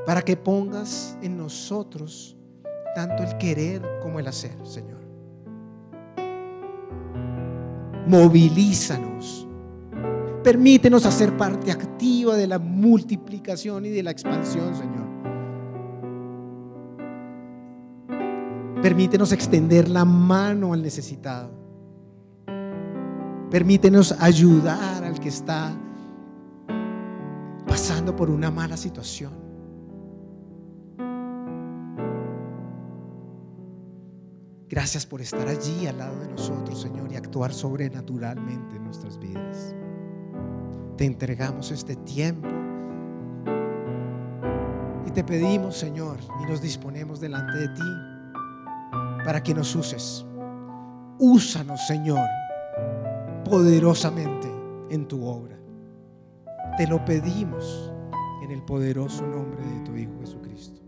para que pongas en nosotros tanto el querer como el hacer, Señor. Movilízanos. Permítenos hacer parte activa de la multiplicación y de la expansión, Señor. Permítenos extender la mano al necesitado. Permítenos ayudar al que está pasando por una mala situación. Gracias por estar allí al lado de nosotros, Señor, y actuar sobrenaturalmente en nuestras vidas. Te entregamos este tiempo y te pedimos, Señor, y nos disponemos delante de ti para que nos uses. Úsanos, Señor, poderosamente en tu obra. Te lo pedimos en el poderoso nombre de tu Hijo Jesucristo.